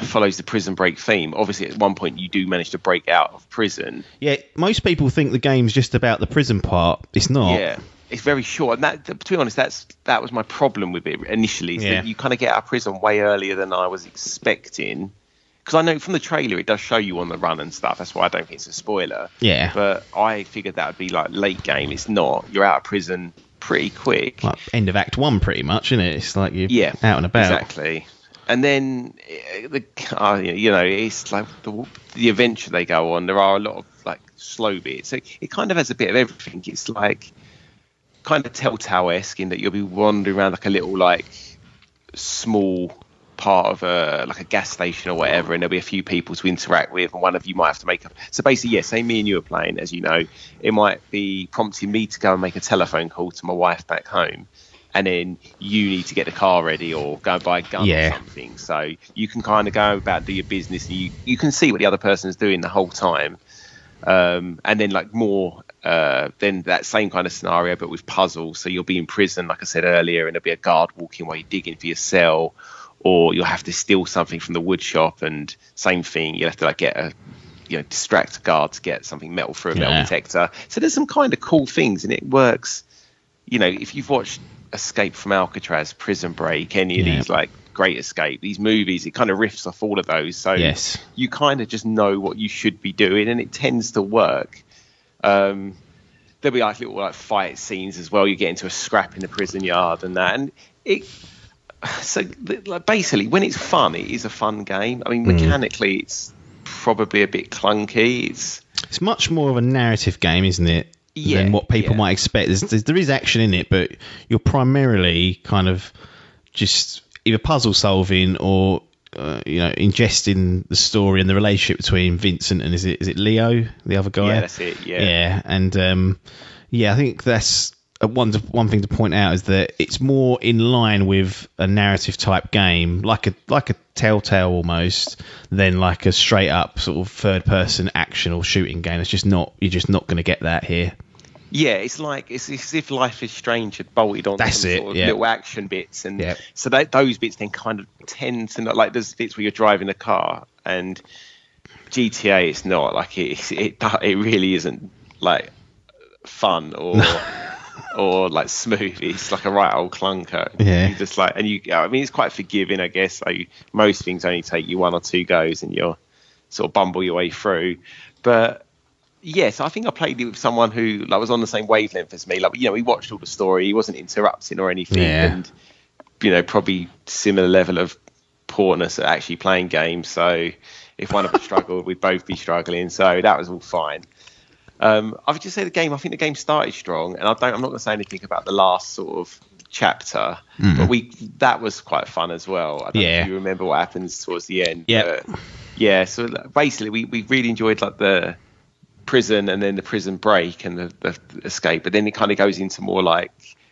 follows the Prison Break theme. Obviously, at one point, you do manage to break out of prison. Yeah, most people think the game's just about the prison part. It's not. Yeah, it's very short. And that, to be honest, that was my problem with it initially. Is that you kind of get out of prison way earlier than I was expecting. Because I know from the trailer it does show you on the run and stuff. That's why I don't think it's a spoiler. Yeah. But I figured that would be like late game. It's not. You're out of prison pretty quick. Like end of Act 1 pretty much, isn't it? It's like you're out and about. Exactly. And then, it's like the adventure they go on. There are a lot of like slow bits. So it kind of has a bit of everything. It's like kind of Telltale-esque in that you'll be wandering around like a little like small part of a gas station or whatever, and there'll be a few people to interact with, and one of you might have to make up. So basically, say me and you are playing, as you know, it might be prompting me to go and make a telephone call to my wife back home. And then you need to get the car ready or go and buy a gun or something. So you can kind of go about do your business, and you can see what the other person is doing the whole time. And then like more, then that same kind of scenario, but with puzzles. So you'll be in prison, like I said earlier, and there'll be a guard walking while you're digging for your cell, or you'll have to steal something from the wood shop, and same thing, you'll have to like get distract a guard to get something metal through a metal detector. So there's some kind of cool things, and it works. You know, if you've watched Escape from Alcatraz, Prison Break, any of these like Great Escape, these movies, it kind of riffs off all of those. So you kind of just know what you should be doing, and it tends to work. There'll be like little like fight scenes as well. You get into a scrap in the prison yard and that, and it. So like, basically, when it's fun, it is a fun game. I mean, mechanically, it's probably a bit clunky. It's much more of a narrative game, isn't it? Than what people might expect. There is action in it, but you're primarily kind of just either puzzle solving or ingesting the story and the relationship between Vincent and is it Leo, the other guy? Yeah, that's it. Yeah, and I think that's one thing to point out, is that it's more in line with a narrative type game, like a Telltale almost, than like a straight up sort of third person action or shooting game. You're just not going to get that here. Yeah, it's as if Life is Strange had bolted on sort of little action bits, and so those bits then kind of tend to not, like there's bits where you're driving a car, and GTA it's not like it really isn't like fun or or like smooth. It's like a right old clunker. Yeah. You just like, and I mean, it's quite forgiving, I guess. Like, most things only take you 1 or 2 goes, and you'll sort of bumble your way through. But yes, I think I played it with someone who like was on the same wavelength as me. Like, we watched all the story. He wasn't interrupting or anything, and probably similar level of poorness at actually playing games. So if one of us struggled, we'd both be struggling. So that was all fine. I would just say I think the game started strong, and I'm not going to say anything about the last sort of chapter, but that was quite fun as well. I don't know if you remember what happens towards the end. Yeah. So basically we really enjoyed like the prison and then the prison break and the escape, but then it kind of goes into more like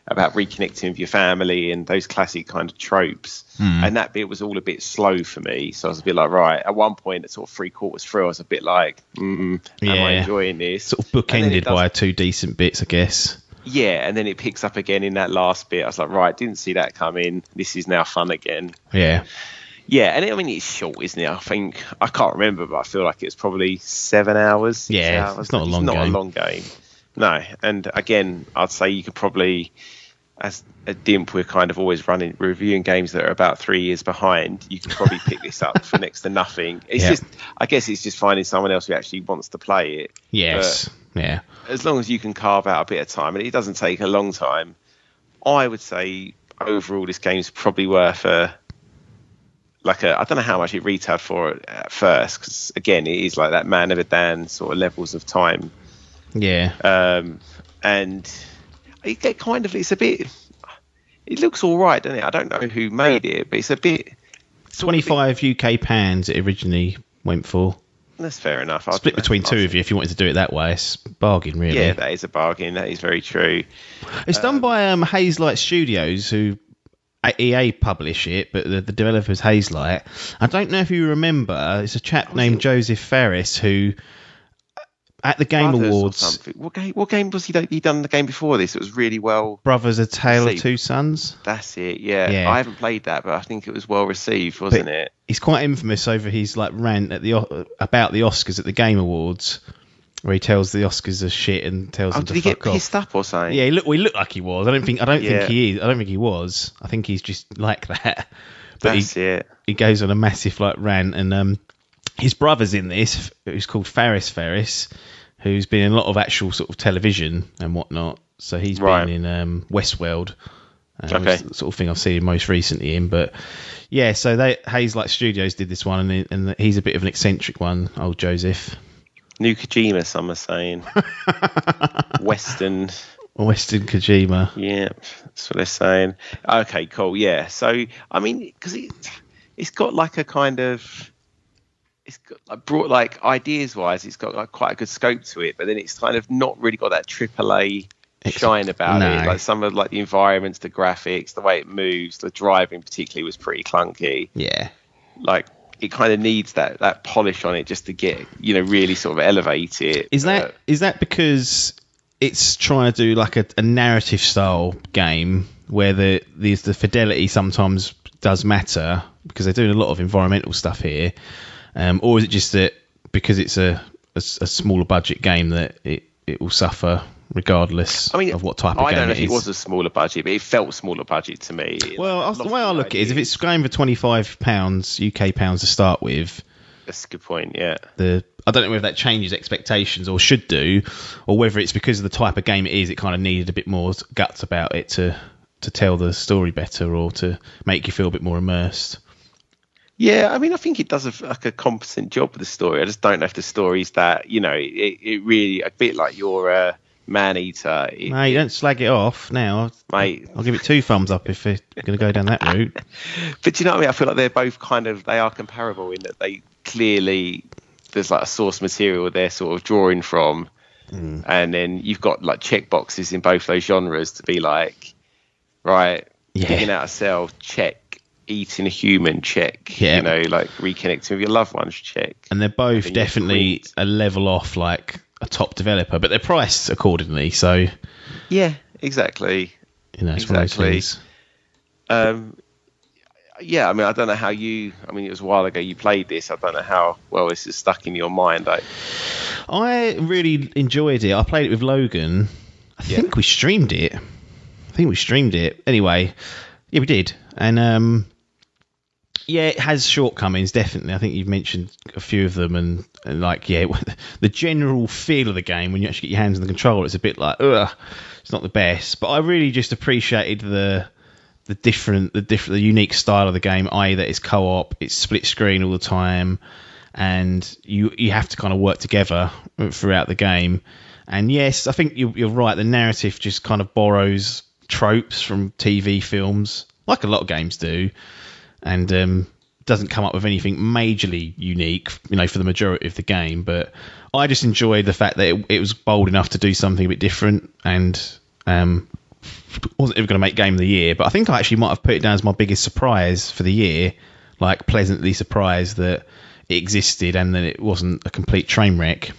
about reconnecting with your family and those classic kind of tropes. And that bit was all a bit slow for me, so I was a bit like, right, at one point at sort of 3/4 through, I was a bit like, am I enjoying this? Sort of bookended by 2 decent bits, I guess. Yeah, and then it picks up again in that last bit. I was like, right, didn't see that coming, this is now fun again. Yeah, and I mean, it's short, isn't it? I think, I can't remember, but I feel like it's probably 7 hours. Yeah, it's not a long game. It's not a long game. No, and again, I'd say you could probably, as a Dimp, we're kind of always reviewing games that are about 3 years behind. You can probably pick this up for next to nothing. It's just, I guess it's just finding someone else who actually wants to play it. Yes, but as long as you can carve out a bit of time, and it doesn't take a long time, I would say overall this game's probably worth I don't know how much it retailed for at first, because again, it is like that Man of a Dan sort of levels of time. Yeah. And it kind of, it looks all right, doesn't it? I don't know who made it, but it's a bit... 25 UK pounds it originally went for. That's fair enough. Split between 2 of you if you wanted to do it that way. It's a bargain, really. Yeah, that is a bargain. That is very true. It's done by Hazelight Studios, who EA publish it, but the developer's Hazelight. I don't know if you remember, it's a chap named Joseph Ferris who... At the Game Awards... What game was he done the game before this? It was really well... Brothers: A Tale of Two Sons. That's it, yeah. I haven't played that, but I think it was well received, wasn't it? He's quite infamous over his rant at about the Oscars at the Game Awards, where he tells the Oscars are shit and tells them to fuck off. Did he get pissed up or something? Yeah, he looked like he was. I don't think he is. I don't think he was. I think he's just like that. But That's it. He goes on a massive rant, and his brother's in this, who's called Ferris, who's been in a lot of actual sort of television and whatnot. So he's been in Westworld. The sort of thing I've seen him most recently in. But yeah, so Hazelight Studios did this one, and he's a bit of an eccentric one, old Joseph. New Kojima, some are saying. Western Kojima. Yeah, that's what they're saying. Okay, cool. Yeah. So, I mean, because it's got like a kind of... It's got brought ideas wise, it's got quite a good scope to it, but then it's kind of not really got that AAA shine about it. Like some of the environments, the graphics, the way it moves, the driving particularly was pretty clunky. Yeah. Like it kind of needs that polish on it just to get, really sort of elevate it. Is that because it's trying to do a narrative style game where the fidelity sometimes does matter because they're doing a lot of environmental stuff here? Or is it just that because it's a smaller budget game that it will suffer regardless of what type of game it is? I don't know if it was a smaller budget, but it felt smaller budget to me. Well, the way I look at it is if it's going for £25 UK pounds to start with... That's a good point, yeah. I don't know whether that changes expectations or should do, or whether it's because of the type of game it is, it kind of needed a bit more guts about it to tell the story better or to make you feel a bit more immersed. Yeah, I mean, I think it does a competent job with the story. I just don't know if the story's that, it really, a bit like your Maneater. Mate, don't slag it off now. Mate. I'll give it 2 thumbs up if you're going to go down that route. But do you know what I mean? I feel like they're both they are comparable in that they clearly, there's a source material they're sort of drawing from. And then you've got check boxes in both those genres to be digging out a cell, check. Eating a human, check. Reconnecting with your loved ones, check. And they're both definitely a level off a top developer, but they're priced accordingly. So yeah, exactly. It's one of those things. Yeah, I mean, I don't know how it was a while ago you played this. I don't know how well this is stuck in your mind. I really enjoyed it. I played it with Logan. I think we streamed it. Anyway, yeah, we did. And yeah, it has shortcomings, definitely. I think you've mentioned a few of them, and like, yeah, the general feel of the game when you actually get your hands on the controller, it's a bit like, ugh, it's not the best. But I really just appreciated the unique style of the game, i.e. that it's co-op, it's split screen all the time, and you have to kind of work together throughout the game. And yes, I think you're right, the narrative just kind of borrows tropes from TV films, like a lot of games do, and doesn't come up with anything majorly unique, for the majority of the game. But I just enjoyed the fact that it was bold enough to do something a bit different, and wasn't ever going to make Game of the Year, but I think I actually might have put it down as my biggest surprise for the year, like pleasantly surprised that it existed and that it wasn't a complete train wreck.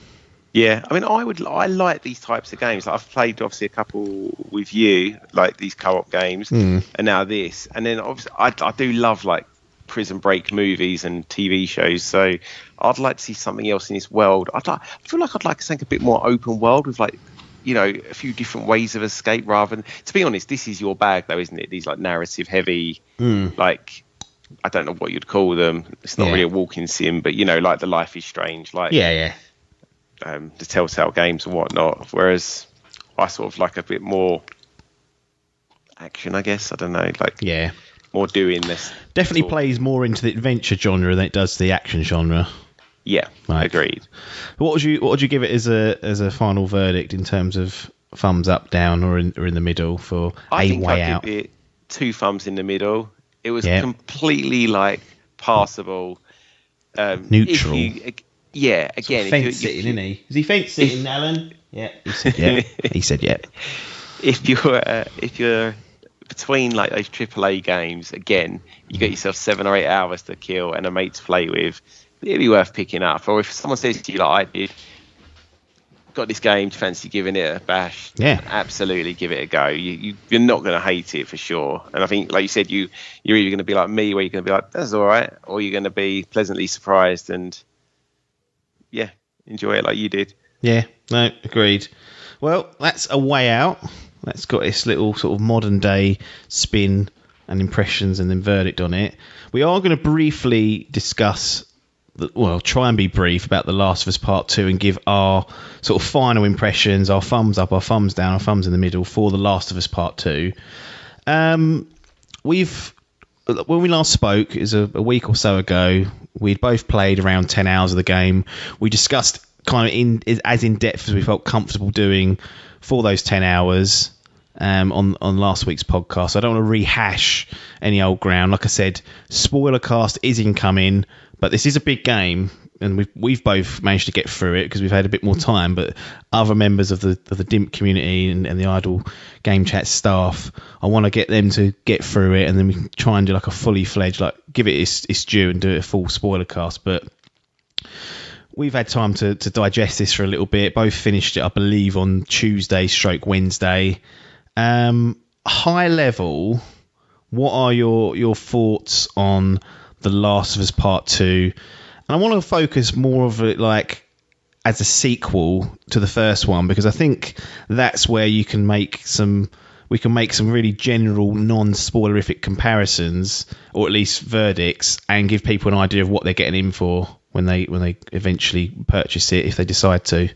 Yeah, I mean, I like these types of games. Like, I've played obviously a couple with you, like these co-op games, and now this. And then obviously I do love like Prison Break movies and TV shows. So I'd like to see something else in this world. I feel like I'd like something a bit more open world with like, a few different ways of escape rather than. To be honest, this is your bag though, isn't it? These like narrative heavy, like, I don't know what you'd call them. It's not really a walking sim, but like the Life is Strange, like the Telltale games and whatnot. Whereas I sort of like a bit more action, I guess. I don't know, like more doing this. Definitely plays more into the adventure genre than it does the action genre. Yeah, right. Agreed. What would you give it as a final verdict in terms of thumbs up, down, or in the middle for I think way I'd out? give it 2 thumbs in the middle. It was completely like passable, neutral. Again, fence sitting, isn't he? Is he fence sitting, Alan? Yeah, he said yeah. He said yeah. If you're between like those AAA games, again, you get yourself 7 or 8 hours to kill and a mate to play with. It'd be worth picking up. Or if someone says to you, like I did, got this game, do you fancy giving it a bash? Yeah, absolutely, give it a go. You're not going to hate it for sure. And I think, like you said, you're either going to be like me, where you're going to be like, that's all right, or you're going to be pleasantly surprised and enjoy it like you did. Yeah, no, agreed. Well, that's A Way Out. That's got its little sort of modern day spin and impressions and then verdict on it. We are going to briefly discuss, try and be brief about The Last of Us Part 2 and give our sort of final impressions, our thumbs up, our thumbs down, our thumbs in the middle for The Last of Us Part 2. When we last spoke, it was a week or so ago, we'd both played around 10 hours of the game. We discussed kind of as in depth as we felt comfortable doing for those 10 hours on last week's podcast. So I don't want to rehash any old ground. Like I said, spoiler cast is incoming, but this is a big game, and we've both managed to get through it because we've had a bit more time. But other members of the Dimp community and the Idle Game Chat staff, I want to get them to get through it, and then we can try and do like a fully fledged, like give it its due and do it a full spoiler cast. But we've had time to digest this for a little bit. Both finished it, I believe, on Tuesday/Wednesday. High level, what are your thoughts on The Last of Us Part 2? And I want to focus more of it like as a sequel to the first one, because I think that's where we can make some really general, non-spoilerific comparisons, or at least verdicts, and give people an idea of what they're getting in for when they eventually purchase it, if they decide to.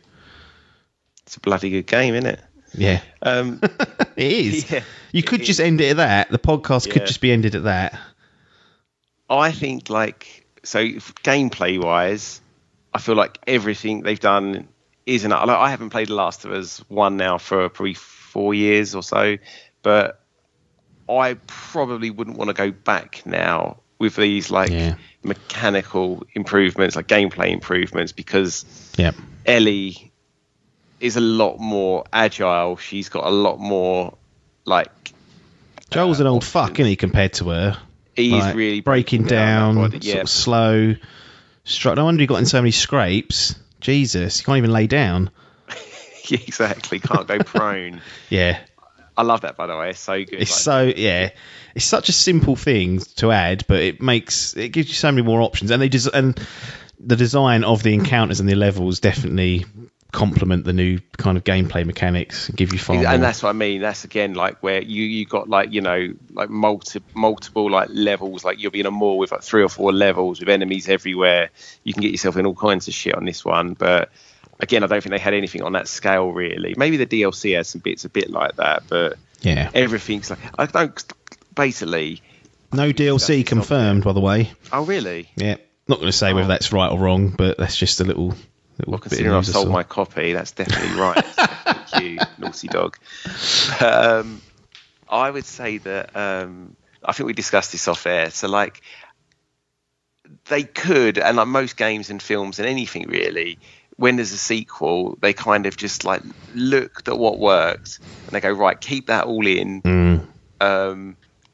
It's a bloody good game, isn't it? Yeah. It is. Yeah, you could just end it at that. The podcast could just be ended at that. I think, gameplay wise, I feel like everything they've done is enough. I haven't played The Last of Us 1 now for probably 4 years or so, but I probably wouldn't want to go back now with these mechanical improvements, like gameplay improvements, because Ellie is a lot more agile. She's got a lot more Joel's an old fuck, isn't he, compared to her? He's really breaking down, sort of slow. No wonder he got in so many scrapes. Jesus, he can't even lay down. Yeah, exactly, can't go prone. Yeah. I love that, by the way. It's so good. It's such a simple thing to add, but it gives you so many more options. And the design of the encounters and the levels definitely complement the new kind of gameplay mechanics and give you far more. And that's what I mean. That's again like where you got like, you know, like multiple like levels. Like you'll be in a mall with like 3 or 4 levels with enemies everywhere. You can get yourself in all kinds of shit on this one, but again, I don't think they had anything on that scale really. Maybe the DLC has some bits a bit like that, but yeah, everything's like I don't basically. No DLC confirmed, by the way. Oh really? Yeah. Not going to say whether that's right or wrong, but that's just a little. Well, considering I've sold my copy, that's definitely right. Thank you, naughty dog. I would say that I think we discussed this off air. So, like, they could, and like most games and films and anything really, when there's a sequel, they kind of just like looked at what worked and they go, right, keep that all in,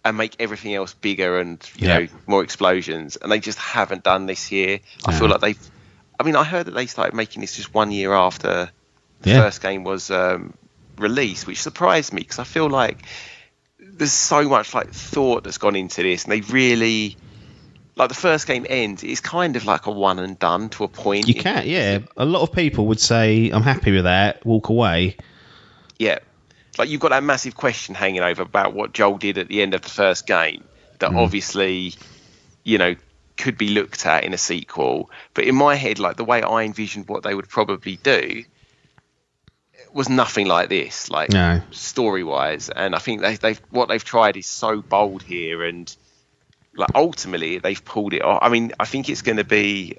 and make everything else bigger and you know more explosions. And they just haven't done this here. I feel like they've. I mean, I heard that they started making this just 1 year after the first game was released, which surprised me because I feel like there's so much like thought that's gone into this, and they really like the first game ends. It's kind of like a one and done to a point. You can't, a lot of people would say, "I'm happy with that," walk away. Yeah, like you've got that massive question hanging over about what Joel did at the end of the first game. That obviously, you know, could be looked at in a sequel, but in my head, like the way I envisioned what they would probably do was nothing like this, like story wise. And I think they've what they've tried is so bold here, and like ultimately they've pulled it off. I mean, I think it's going to be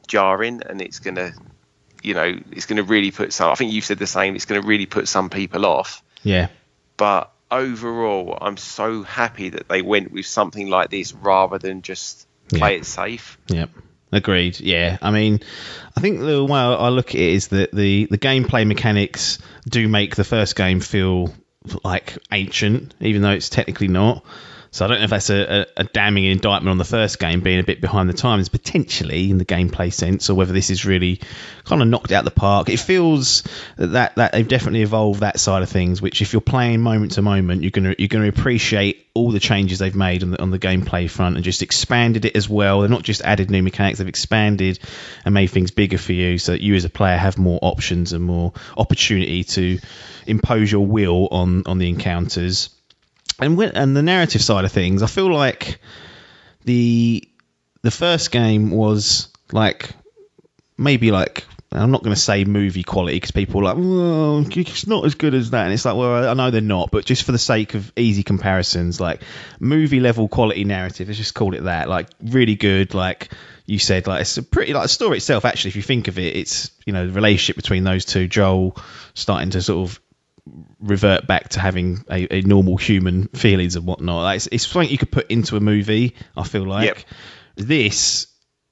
jarring, and it's going to, you know, it's going to really put some. I think you've said the same. It's going to really put some people off. Yeah. But overall, I'm so happy that they went with something like this rather than just play it safe. Yep. Agreed. Yeah. I mean, I think the way I look at it is that the gameplay mechanics do make the first game feel like ancient, even though it's technically not. So I don't know if that's a damning indictment on the first game being a bit behind the times, potentially in the gameplay sense, or whether this is really kind of knocked out the park. It feels that they've definitely evolved that side of things. Which, if you're playing moment to moment, you're gonna appreciate all the changes they've made on the gameplay front and just expanded it as well. They've not just added new mechanics; they've expanded and made things bigger for you, so that you as a player have more options and more opportunity to impose your will on the encounters. And the narrative side of things, I feel like the first game was like maybe like, I'm not going to say movie quality because people are like, well, it's not as good as that, and it's like, well, I know they're not, but just for the sake of easy comparisons, like movie level quality narrative, let's just call it that, like really good. Like you said, like it's a pretty, like the story itself, actually, if you think of it, it's, you know, the relationship between those two, Joel starting to sort of revert back to having a normal human feelings and whatnot. Like it's something you could put into a movie, I feel like. This,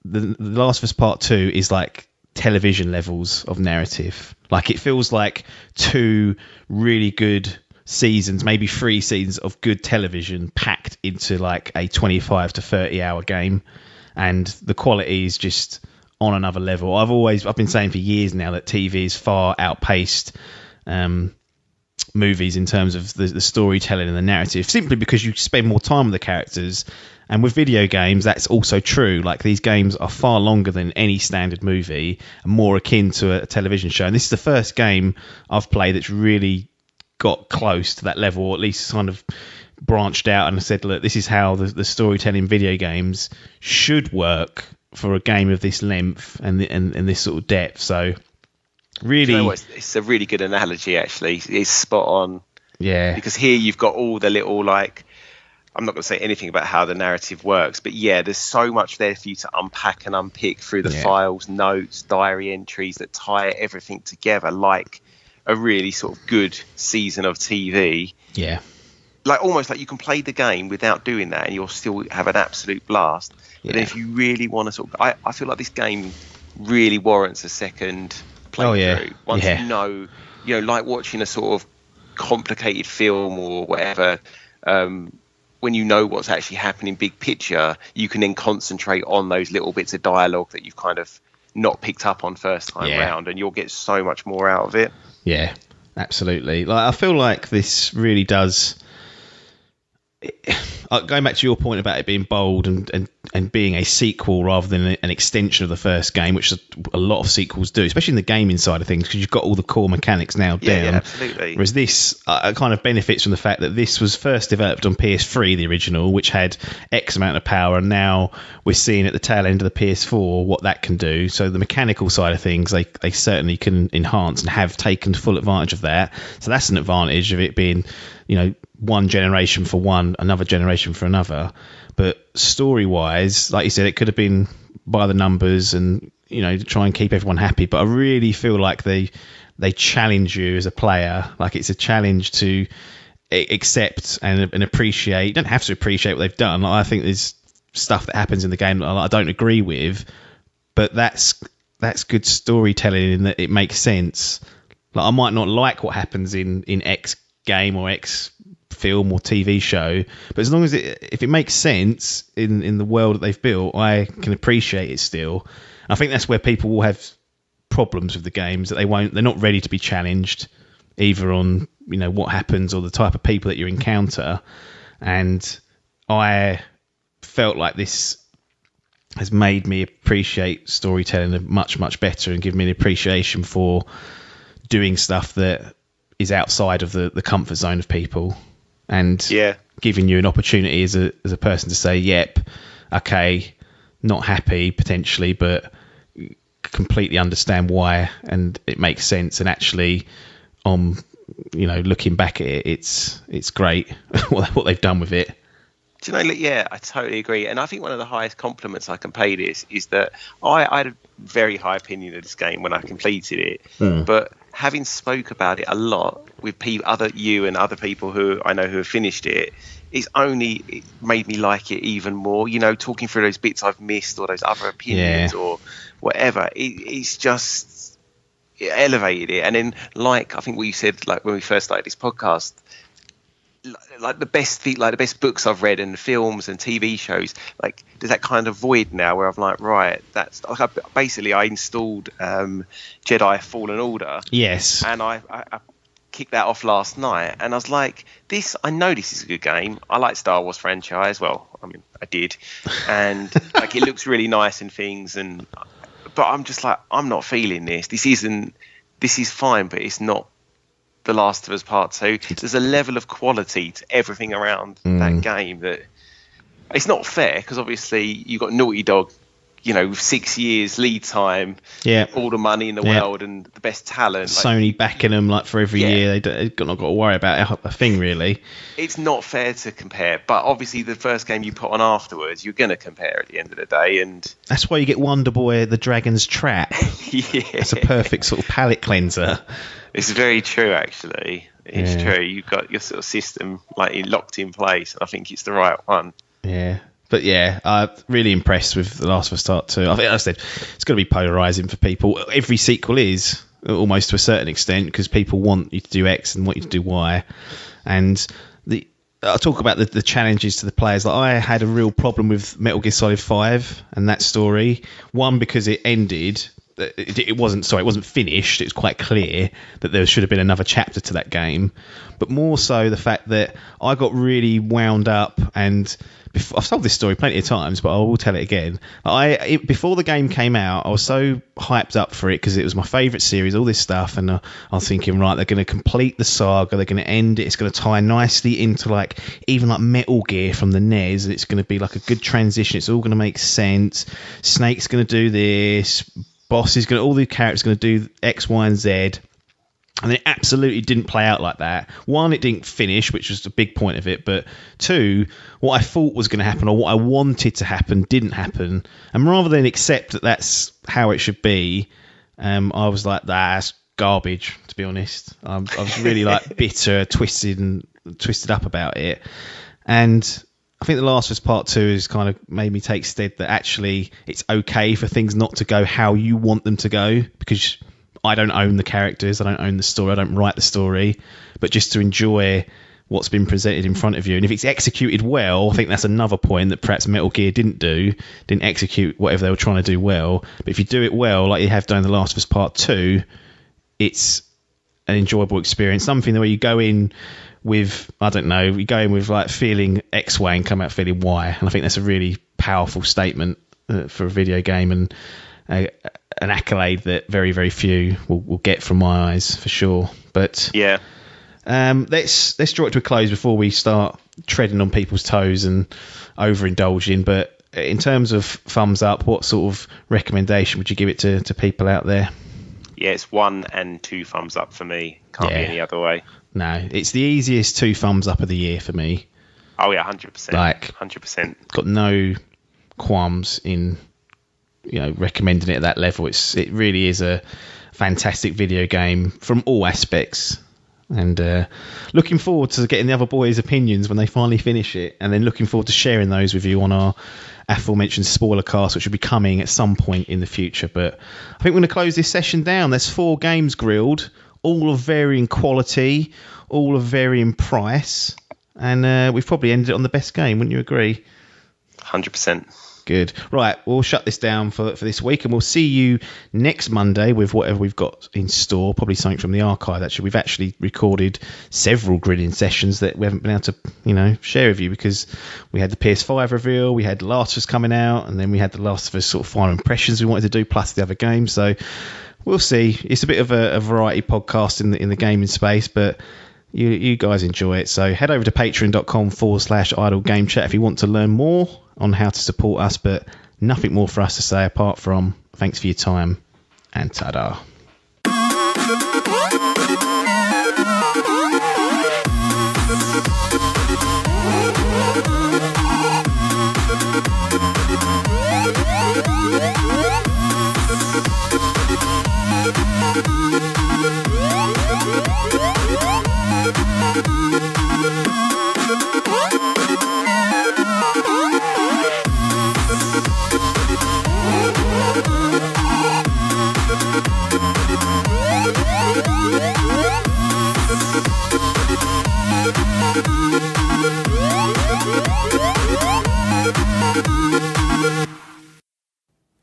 the Last of Us Part 2 is like television levels of narrative. Like it feels like 2 really good seasons, maybe 3 seasons of good television packed into like a 25 to 30 hour game, and the quality is just on another level. I've been saying for years now that TV is far outpaced movies in terms of the storytelling and the narrative, simply because you spend more time with the characters. And with video games, that's also true. Like these games are far longer than any standard movie and more akin to a television show. And this is the first game I've played that's really got close to that level, or at least kind of branched out and said, look, this is how the storytelling video games should work for a game of this length and this sort of depth. So really, you know what, it's a really good analogy, actually. It's spot on. Yeah. Because here you've got all the little, like, I'm not going to say anything about how the narrative works, but yeah, there's so much there for you to unpack and unpick through the files, notes, diary entries that tie everything together like a really sort of good season of TV. Yeah. Like almost like you can play the game without doing that and you'll still have an absolute blast. But then if you really want to sort of, I feel like this game really warrants a second playthrough. Once you know, like watching a sort of complicated film or whatever, when you know what's actually happening big picture, you can then concentrate on those little bits of dialogue that you've kind of not picked up on first time round, and you'll get so much more out of it. Yeah, absolutely. Like I feel like this really does going back to your point about it being bold and being a sequel rather than an extension of the first game, which a lot of sequels do, especially in the gaming side of things, because you've got all the core mechanics now down. Yeah, absolutely. Whereas this kind of benefits from the fact that this was first developed on PS3, the original, which had X amount of power, and now we're seeing at the tail end of the PS4 what that can do. So the mechanical side of things, they certainly can enhance and have taken full advantage of that. So that's an advantage of it being, one generation for one, another generation for another. But story-wise, like you said, it could have been by the numbers and, to try and keep everyone happy. But I really feel like they challenge you as a player. Like it's a challenge to accept and appreciate. You don't have to appreciate what they've done. Like, I think there's stuff that happens in the game that I don't agree with, but that's good storytelling in that it makes sense. Like I might not like what happens in X game or X film or TV show, but as long as if it makes sense in the world that they've built, I can appreciate it still. I think that's where people will have problems with the games, that they're not ready to be challenged either on what happens or the type of people that you encounter. And I felt like this has made me appreciate storytelling much better and give me an appreciation for doing stuff that is outside of the comfort zone of people, and giving you an opportunity as a person to say, yep, okay, not happy potentially, but completely understand why, and it makes sense. And actually, looking back at it, it's great what they've done with it. Do you know? Yeah, I totally agree. And I think one of the highest compliments I can pay this is that I had a very high opinion of this game when I completed it, but having spoke about it a lot with you and other people who I know who have finished it, it made me like it even more. Talking through those bits I've missed or those other opinions or whatever, it's just elevated it. And then, like I think what you said, like when we first started this podcast, like the best books I've read and films and TV shows, like there's that kind of void now where I'm like, right, that's like I installed Jedi Fallen Order. Yes. And I kicked that off last night, and I was like, I know this is a good game. I like Star Wars franchise. Well, I mean, I did, and like it looks really nice and things, but I'm just like, I'm not feeling this. This is fine, but it's not The Last of Us Part 2. There's a level of quality to everything around that game that it's not fair, because obviously you've got Naughty Dog, with 6 years lead time, all the money in the world and the best talent. Sony backing them like for every year. They've not got to worry about a thing really. It's not fair to compare, but obviously the first game you put on afterwards, you're going to compare at the end of the day, and that's why you get Wonder Boy: The Dragon's Trap. It's a perfect sort of palate cleanser. It's very true, actually. It's true. You've got your sort of system locked in place, and I think it's the right one. Yeah. But I'm really impressed with The Last of Us Part 2. I think, as I said, it's going to be polarising for people. Every sequel is, almost to a certain extent, because people want you to do X and want you to do Y. And I'll talk about the challenges to the players. Like, I had a real problem with Metal Gear Solid 5 and that story. One, because it ended... It wasn't finished. It was quite clear that there should have been another chapter to that game, but more so the fact that I got really wound up, and I've told this story plenty of times, but I will tell it again. Before the game came out, I was so hyped up for it because it was my favourite series, all this stuff, and I was thinking, right, they're going to complete the saga, they're going to end it, it's going to tie nicely into even Metal Gear from the NES, and it's going to be like a good transition, it's all going to make sense, Snake's going to do this, Boss is all the characters going to do X, Y, and Z, and it absolutely didn't play out like that. One, it didn't finish, which was the big point of it. But two, what I thought was going to happen or what I wanted to happen didn't happen. And rather than accept that that's how it should be, I was like, that's garbage. To be honest, I was really bitter, twisted up about it, and I think The Last of Us Part 2 has kind of made me take stead that actually it's okay for things not to go how you want them to go, because I don't own the characters, I don't own the story, I don't write the story, but just to enjoy what's been presented in front of you. And if it's executed well, I think that's another point that perhaps Metal Gear didn't execute whatever they were trying to do well. But if you do it well, like you have done in The Last of Us Part 2, it's an enjoyable experience, something where you go in with, I don't know, we go in with like feeling X way and come out feeling Y. And I think that's a really powerful statement for a video game, and an accolade that very, very few will get from my eyes, for sure. But yeah, let's draw it to a close before we start treading on people's toes and overindulging. But in terms of thumbs up, what sort of recommendation would you give it to people out there? Yeah, it's 1 and 2 thumbs up for me. Can't be any other way. No, it's the easiest 2 thumbs up of the year for me. Oh yeah, 100%. Like 100%. Got no qualms in recommending it at that level. It really is a fantastic video game from all aspects. And looking forward to getting the other boys' opinions when they finally finish it, and then looking forward to sharing those with you on our aforementioned spoiler cast, which will be coming at some point in the future. But I think we're going to close this session down. There's 4 games grilled, all of varying quality, all of varying price, and we've probably ended it on the best game, wouldn't you agree? 100%. Good. Right, we'll shut this down for this week, and we'll see you next Monday with whatever we've got in store. Probably something from the archive, actually. We've actually recorded several grilling sessions that we haven't been able to, share with you, because we had the PS5 reveal, we had The Last of Us coming out, and then we had The Last of Us sort of final impressions we wanted to do, plus the other games. So we'll see. It's a bit of a variety podcast in the gaming space, but you guys enjoy it. So head over to patreon.com/idle game chat if you want to learn more on how to support us, but nothing more for us to say apart from thanks for your time and ta-da.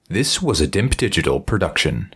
This was a Dimp Digital production.